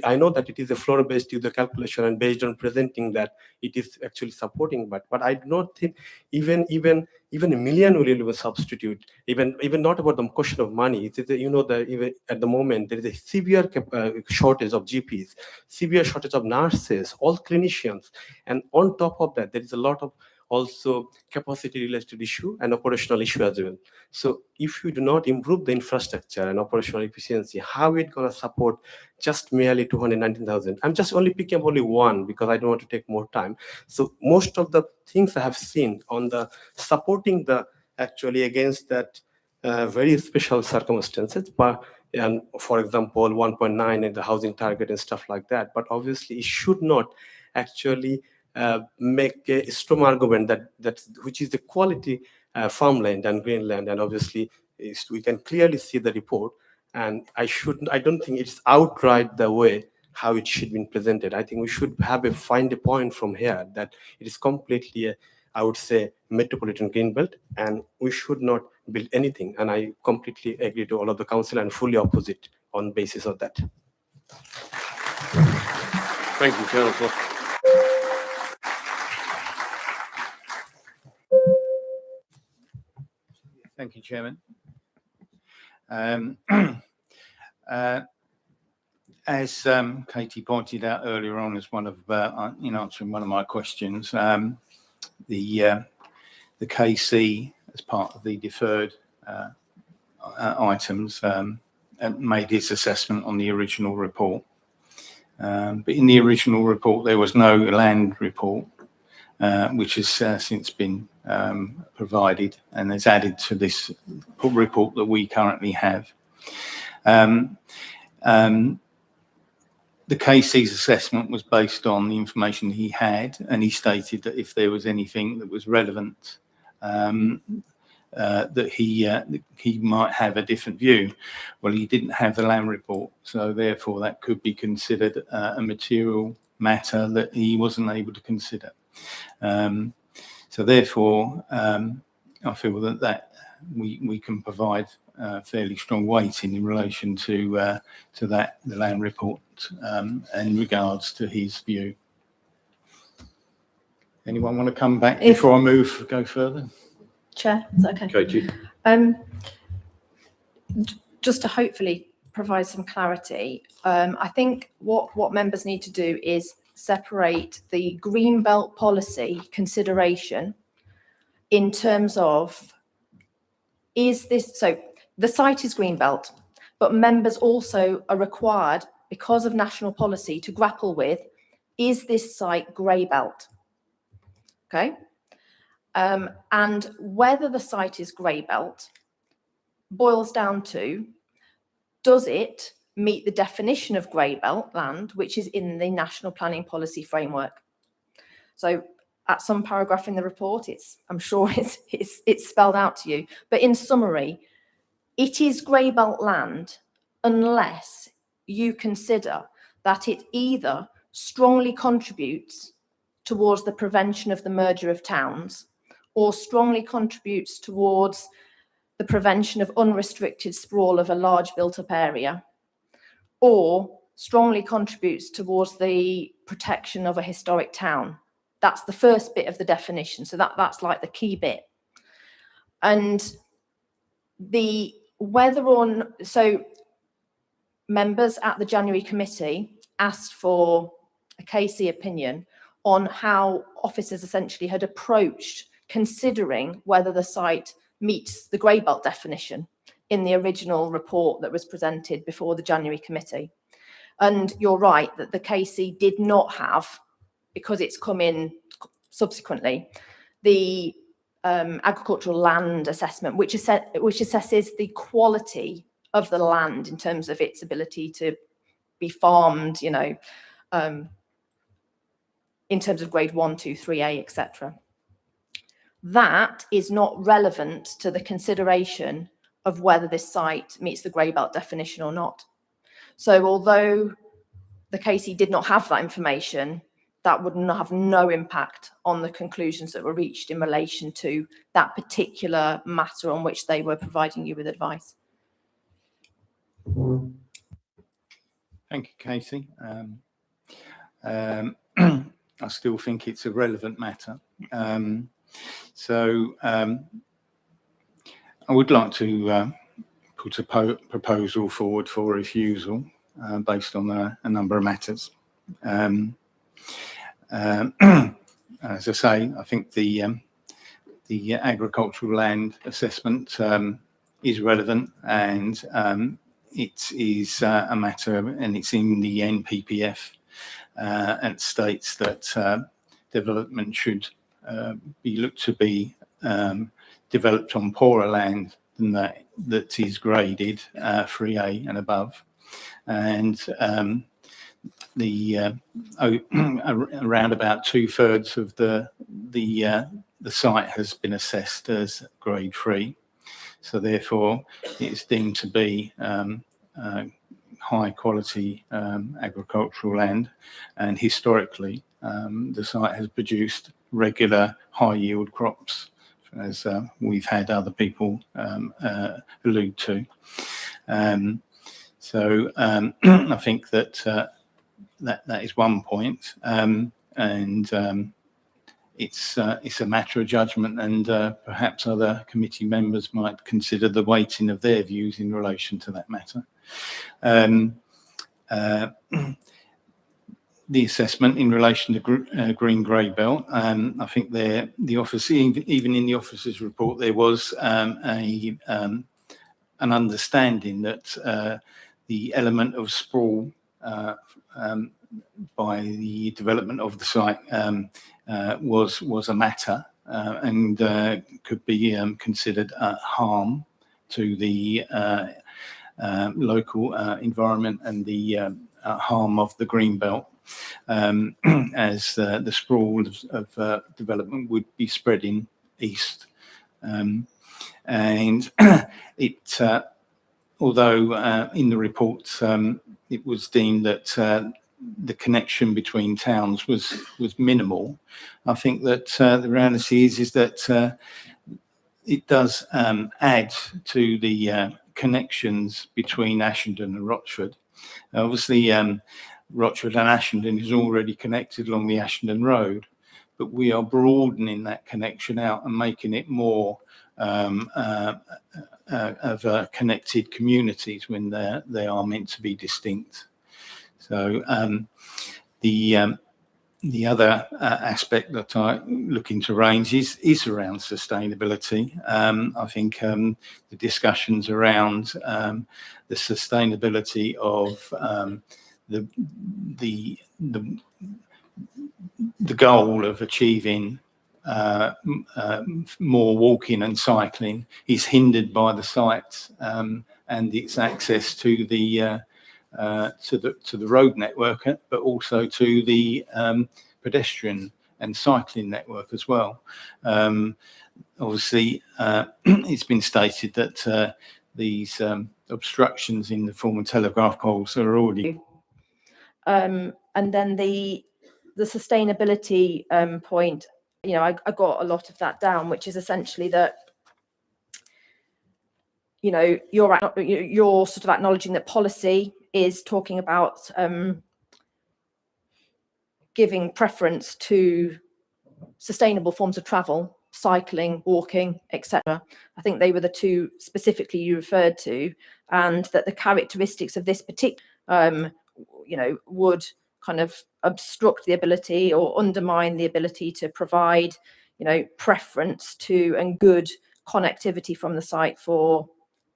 Speaker 16: I know that it is a floor-based user calculation and based on presenting that it is actually supporting, but I do not think even a million will even substitute. Even not about the question of money. It is even at the moment there is a severe shortage of GPs, severe shortage of nurses, all clinicians, and on top of that there is a lot of also capacity related issue and operational issue as well. So if you do not improve the infrastructure and operational efficiency, how it going to support just merely 219,000? I'm just only picking up only one because I don't want to take more time. So most of the things I have seen on the supporting the actually against that very special circumstances, but for example 1.9 in the housing target and stuff like that. But obviously it should not actually make a strong argument that which is the quality farmland and greenland, and obviously we can clearly see the report, and I don't think it's outright the way how it should be presented. I think we should find a point from here that it is completely I would say metropolitan greenbelt, and we should not build anything. And I completely agree to all of the council and fully opposite on basis of that.
Speaker 1: Thank you, Councillor.
Speaker 7: Thank you, Chairman. As Katie pointed out earlier on, as one of in answering one of my questions, the KC as part of the deferred items made his assessment on the original report. But in the original report, there was no land report, which has since been provided and is added to this report that we currently have. The KC's assessment was based on the information he had, and he stated that if there was anything that was relevant, that he might have a different view. Well, he didn't have the land report, so therefore that could be considered a material matter that he wasn't able to consider. So therefore, I feel that we can provide fairly strong weighting in relation to the land report in regards to his view. Anyone want to come back before I go further?
Speaker 2: Chair, is that okay?
Speaker 1: Katie.
Speaker 2: Just to hopefully provide some clarity, I think what members need to do is separate the Greenbelt policy consideration in terms of, is this, so the site is Greenbelt, but members also are required, because of national policy, to grapple with, is this site grey belt? Okay. And whether the site is grey belt boils down to, does it meet the definition of grey belt land, which is in the National Planning Policy Framework? So at some paragraph in the report, I'm sure it's spelled out to you. But in summary, it is grey belt land unless you consider that it either strongly contributes towards the prevention of the merger of towns, or strongly contributes towards the prevention of unrestricted sprawl of a large built-up area, or strongly contributes towards the protection of a historic town. That's the first bit of the definition. So that's like the key bit. And so members at the January committee asked for a KC opinion on how officers essentially had approached considering whether the site meets the grey belt definition in the original report that was presented before the January committee. And you're right that the KC did not have, because it's come in subsequently, the agricultural land assessment, which assesses the quality of the land in terms of its ability to be farmed, you know, in terms of grade 1, 2, 3A, etc. That is not relevant to the consideration of whether this site meets the grey belt definition or not. So although the KC did not have that information, that would have no impact on the conclusions that were reached in relation to that particular matter on which they were providing you with advice.
Speaker 7: Thank you, Katie. I still think it's a relevant matter. I would like to put a proposal forward for refusal based on a number of matters. As I say, I think the agricultural land assessment is relevant, and it is a matter, and it's in the NPPF, and it states that development should be looked to be developed on poorer land than that is graded 3A and above, and around about 2/3 of the site has been assessed as grade 3, so therefore it's deemed to be high quality agricultural land, and historically the site has produced regular high yield crops, as we've had other people allude to. I think that that is one point, and it's a matter of judgment, and perhaps other committee members might consider the weighting of their views in relation to that matter. The assessment in relation to green grey belt, I think the office, even in the officer's report, there was an understanding that the element of sprawl by the development of the site was a matter and could be considered harm to the local environment and the harm of the green belt, as the sprawl of development would be spreading east. And it, although in the report it was deemed that the connection between towns was minimal, I think that the reality is that it does add to the connections between Ashenden and Rochford. Obviously, Rochford and Ashenden is already connected along the Ashenden Road, but we are broadening that connection out and making it more of connected communities when they are meant to be distinct. So the other aspect that I'm looking to raise is around sustainability. I think the discussions around the sustainability of the goal of achieving more walking and cycling is hindered by the site and its access to the road network, but also to the pedestrian and cycling network as well. Obviously, it's been stated that these obstructions in the former telegraph poles are already.
Speaker 2: And then the sustainability point, you know, I got a lot of that down, which is essentially that, you know, you're sort of acknowledging that policy is talking about giving preference to sustainable forms of travel, cycling, walking, etc. I think they were the two specifically you referred to, and that the characteristics of this particular, you know, would kind of obstruct the ability or undermine the ability to provide, you know, preference to and good connectivity from the site for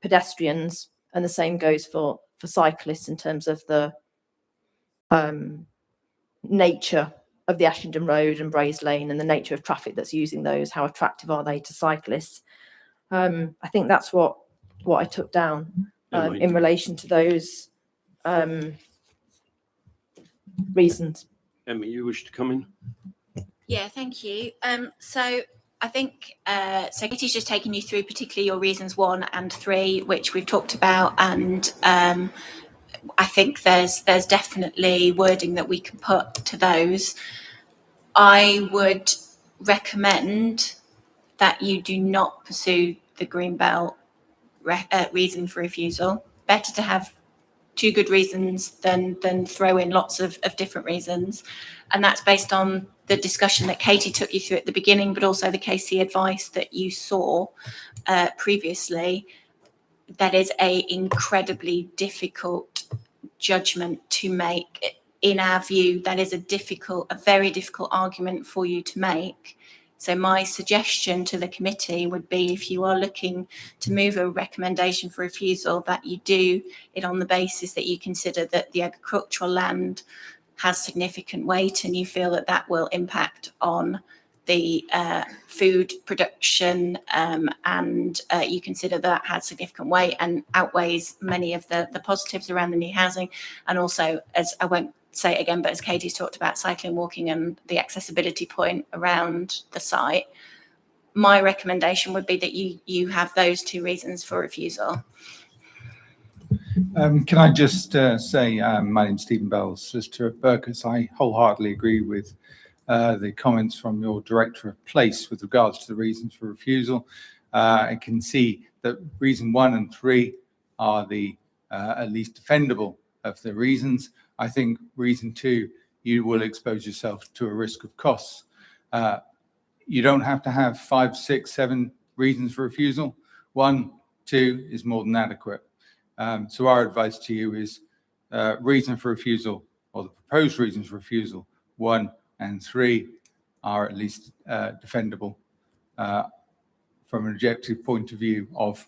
Speaker 2: pedestrians, and the same goes for cyclists in terms of the nature of the Ashenden Road and Braes Lane and the nature of traffic that's using those. How attractive are they to cyclists? I think that's what I took down in relation to those reasons.
Speaker 1: Emma, you wish to come in?
Speaker 15: Yeah, thank you. So I think so Katie's just taken you through particularly your reasons 1 and 3, which we've talked about, and I think there's definitely wording that we can put to those. I would recommend that you do not pursue the Greenbelt reason for refusal. Better to have 2 good reasons than throw in lots of different reasons. And that's based on the discussion that Katie took you through at the beginning, but also the KC advice that you saw previously. That is a incredibly difficult judgment to make. In our view, that is a very difficult argument for you to make. So my suggestion to the committee would be, if you are looking to move a recommendation for refusal, that you do it on the basis that you consider that the agricultural land has significant weight and you feel that that will impact on the food production, and you consider that has significant weight and outweighs many of the positives around the new housing. And also, as I won't say it again, but as Katie's talked about cycling, walking and the accessibility point around the site, my recommendation would be that you have those 2 reasons for refusal.
Speaker 17: Can I just say, my name's Stephen Bell, Solicitor at Burkus. I wholeheartedly agree with the comments from your Director of Place with regards to the reasons for refusal. I can see that reason 1 and 3 are the at least defendable of the reasons. I think reason 2, you will expose yourself to a risk of costs. You don't have to have 5, 6, 7 reasons for refusal. 1, 2 is more than adequate. So our advice to you is reason for refusal, or the proposed reasons for refusal, 1 and 3 are at least defendable from an objective point of view of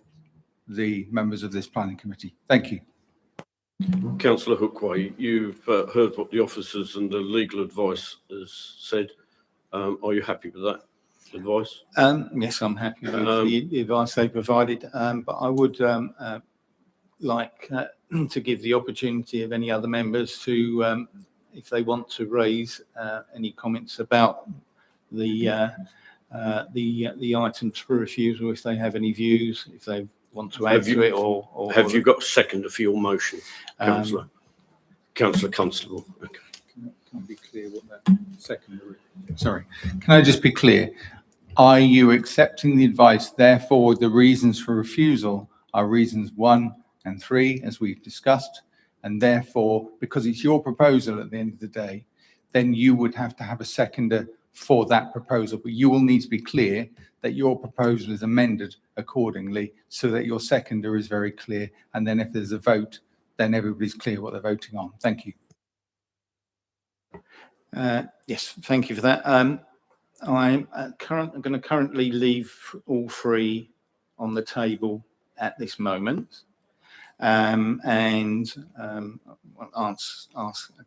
Speaker 17: the members of this planning committee. Thank you.
Speaker 1: Councillor Hookway, you've heard what the officers and the legal advice has said. Are you happy with that advice?
Speaker 7: Yes, I'm happy with the advice they provided, but I would like to give the opportunity of any other members to, if they want to raise any comments about the items for refusal, if they have any views, if they want to add to it, or
Speaker 1: have you got a seconder for your motion, Councillor? Councillor Constable. Okay.
Speaker 17: Can I be clear what that secondary? Sorry. Can I just be clear? Are you accepting the advice? Therefore, the reasons for refusal are reasons 1 and 3, as we've discussed, and therefore, because it's your proposal at the end of the day, then you would have to have a seconder for that proposal. But you will need to be clear that your proposal is amended accordingly so that your seconder is very clear. And then if there's a vote, then everybody's clear what they're voting on. Thank you.
Speaker 7: Yes, thank you for that. I'm going to currently leave all 3 on the table at this moment. Ask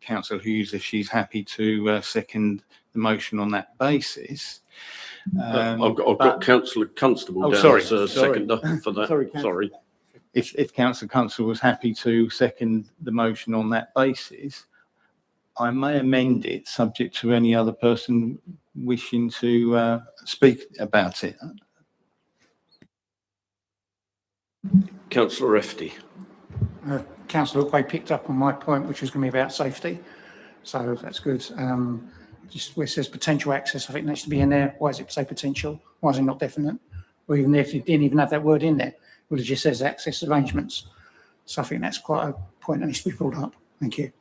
Speaker 7: Councillor Hughes if she's happy to second the motion on that basis.
Speaker 1: I've got Councillor Constable down as a seconder for that. Sorry.
Speaker 7: If Councillor Constable was happy to second the motion on that basis, I may amend it subject to any other person wishing to speak about it.
Speaker 1: Councillor Efty.
Speaker 12: Councillor Hookway picked up on my point, which was going to be about safety. So that's good. Just where it says potential access, I think that should be in there. Why does it say potential? Why is it not definite? Or even if you didn't even have that word in there, well, it just says access arrangements. So I think that's quite a point that needs to be brought up. Thank you.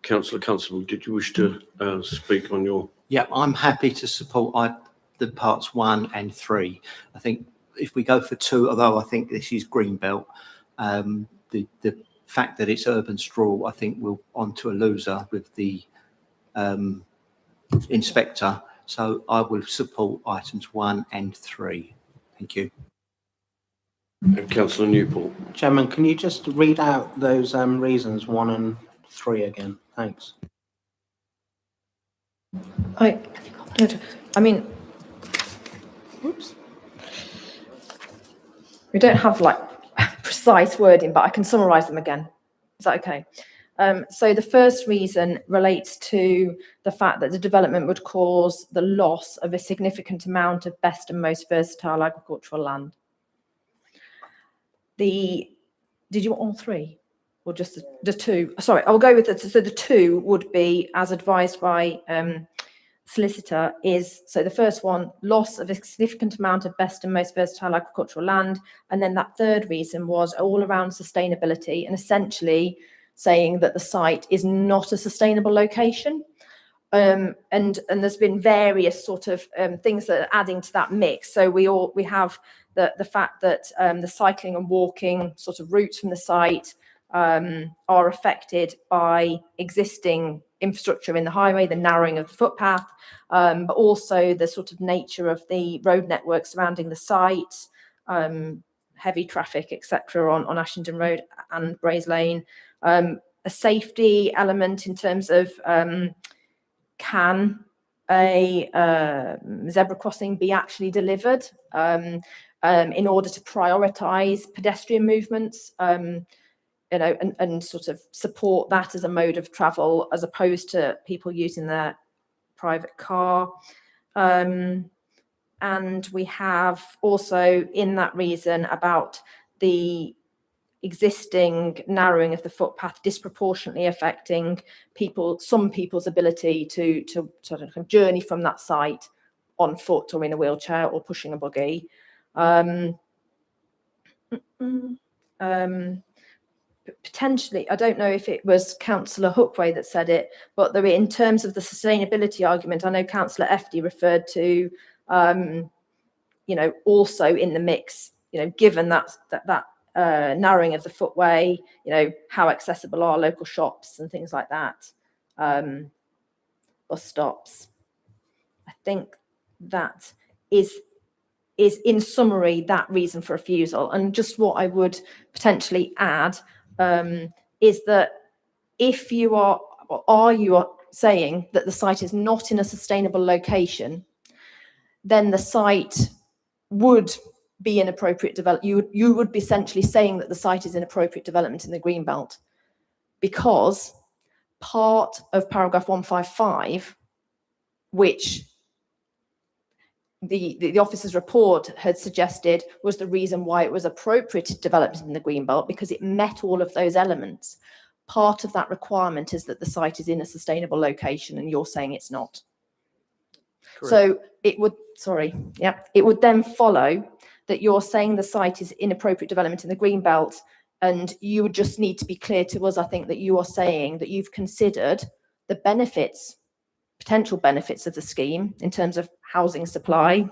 Speaker 1: Councillor Constable, did you wish to speak on your?
Speaker 9: Yeah, I'm happy to support the parts 1 and 3. I think if we go for 2, although I think this is Greenbelt, the fact that it's urban sprawl, I think we're onto a loser with the inspector. So I will support items 1 and 3. Thank you.
Speaker 1: And Councillor Newport.
Speaker 3: Chairman, can you just read out those reasons 1 and 3 again? Thanks.
Speaker 2: I mean, oops. We don't have like precise wording, but I can summarise them again. Is that okay? So the first reason relates to the fact that the development would cause the loss of a significant amount of best and most versatile agricultural land. Did you want all 3? Or just the 2? Sorry, I'll go with it. So the 2 would be, as advised by solicitor, is, so the first one, loss of a significant amount of best and most versatile agricultural land. And then that third reason was all around sustainability and essentially saying that the site is not a sustainable location. And there's been various sort of things that are adding to that mix. So we have the fact that the cycling and walking sort of routes from the site are affected by existing infrastructure in the highway, the narrowing of the footpath, but also the sort of nature of the road network surrounding the site, heavy traffic, etc., on Ashington Road and Braes Lane. A safety element in terms of can a zebra crossing be actually delivered in order to prioritise pedestrian movements, and sort of support that as a mode of travel as opposed to people using their private car. And we have also in that reason about the existing narrowing of the footpath disproportionately affecting some people's ability to sort of journey from that site on foot or in a wheelchair or pushing a buggy. Potentially, I don't know if it was Councillor Hookway that said it, but in terms of the sustainability argument, I know Councillor Efty referred to, also in the mix, given that narrowing of the footway, how accessible are local shops and things like that, bus stops. I think that is is in summary that reason for refusal. And just what I would potentially add is that if you are you saying that the site is not in a sustainable location, then the site would be inappropriate development. You would be essentially saying that the site is inappropriate development in the Greenbelt, because part of paragraph 155, which the officer's report had suggested was the reason why it was appropriate development in the Greenbelt, because it met all of those elements. Part of that requirement is that the site is in a sustainable location, and you're saying it's not.
Speaker 3: Correct.
Speaker 2: So it would then follow that you're saying the site is inappropriate development in the Greenbelt, and you would just need to be clear to us, I think, that you are saying that you've considered the benefits, potential benefits of the scheme in terms of housing supply,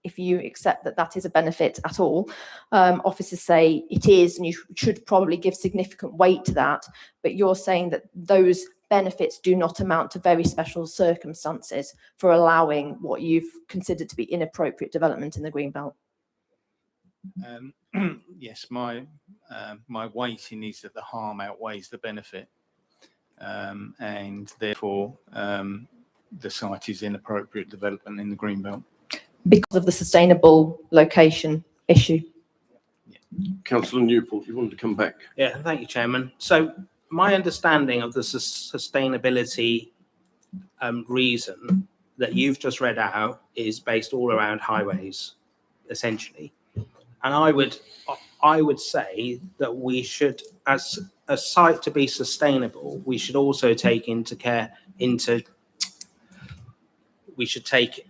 Speaker 2: if you accept that that is a benefit at all. Officers say it is, and you should probably give significant weight to that, but you're saying that those benefits do not amount to very special circumstances for allowing what you've considered to be inappropriate development in the Greenbelt.
Speaker 7: Yes, my weighting is that the harm outweighs the benefit, and therefore the site is inappropriate development in the Greenbelt.
Speaker 2: Because of the sustainable location issue.
Speaker 1: Councillor Newport, you wanted to come back?
Speaker 3: Yeah, thank you, Chairman. So my understanding of the sustainability reason that you've just read out is based all around highways, essentially. And I would say that we should, as a site to be sustainable, we should also take we should take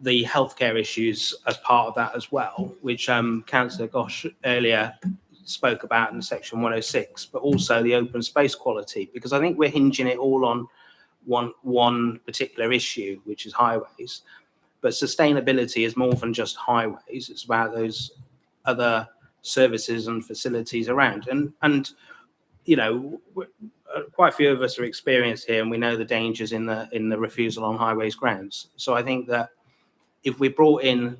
Speaker 3: the healthcare issues as part of that as well, which Councillor Gosh earlier spoke about in section 106, but also the open space quality, because I think we're hinging it all on one particular issue, which is highways. But sustainability is more than just highways. It's about those other services and facilities around. And you know, quite a few of us are experienced here, and we know the dangers in the refusal on highways grounds. So I think that if we brought in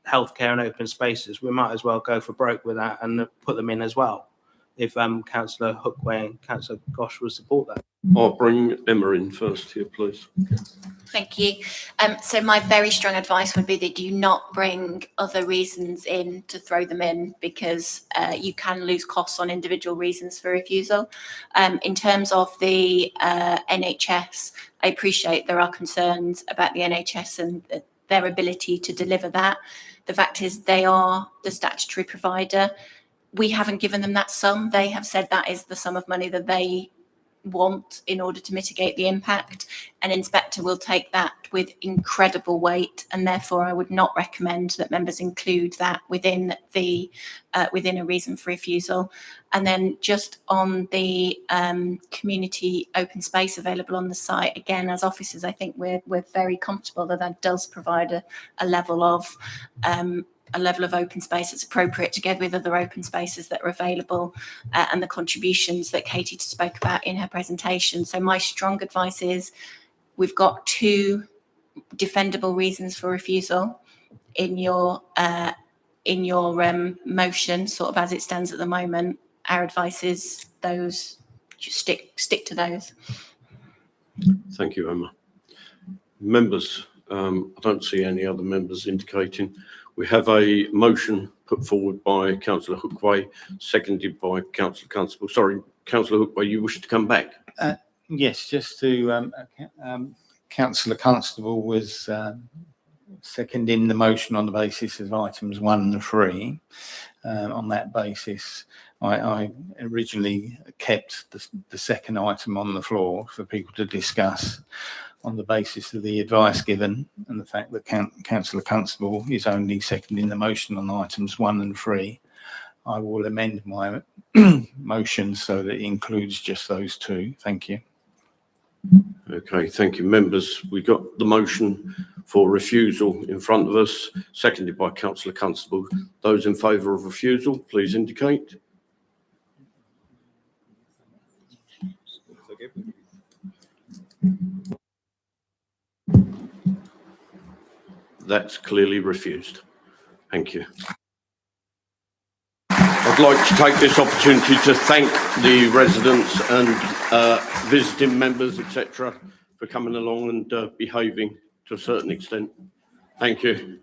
Speaker 3: healthcare and open spaces, we might as well go for broke with that and put them in as well. If Councillor Hookway and Councillor Gosh would support that.
Speaker 1: I'll bring Emma in first here, please.
Speaker 15: Thank you. So my very strong advice would be that you not bring other reasons in to throw them in, because you can lose costs on individual reasons for refusal. In terms of the NHS, I appreciate there are concerns about the NHS and their ability to deliver that. The fact is they are the statutory provider. We haven't given them that sum. They have said that is the sum of money that they want in order to mitigate the impact. An inspector will take that with incredible weight, and therefore I would not recommend that members include that within the within a reason for refusal. And then just on the community open space available on the site, again, as officers, I think we're very comfortable that that does provide a level of open space that's appropriate, together with other open spaces that are available, and the contributions that Katie spoke about in her presentation. So my strong advice is we've got two defendable reasons for refusal in your motion, sort of as it stands at the moment. Our advice is those, just stick to those.
Speaker 1: Thank you, Emma. Members, I don't see any other members indicating. We have a motion put forward by Councillor Hookway, seconded by Councillor Constable. Sorry, Councillor Hookway, you wish to come back?
Speaker 7: Yes, just to Councillor Constable was seconding the motion on the basis of items 1 and 3. On that basis, I originally kept the second item on the floor for people to discuss on the basis of the advice given and the fact that Councillor Constable is only seconding the motion on items 1 and 3. I will amend my motion so that it includes just those two. Thank you.
Speaker 1: Okay, thank you, members. We got the motion for refusal in front of us, seconded by Councillor Constable. Those in favour of refusal, please indicate. That's clearly refused. Thank you. I'd like to take this opportunity to thank the residents and visiting members, etc., for coming along and behaving to a certain extent. Thank you.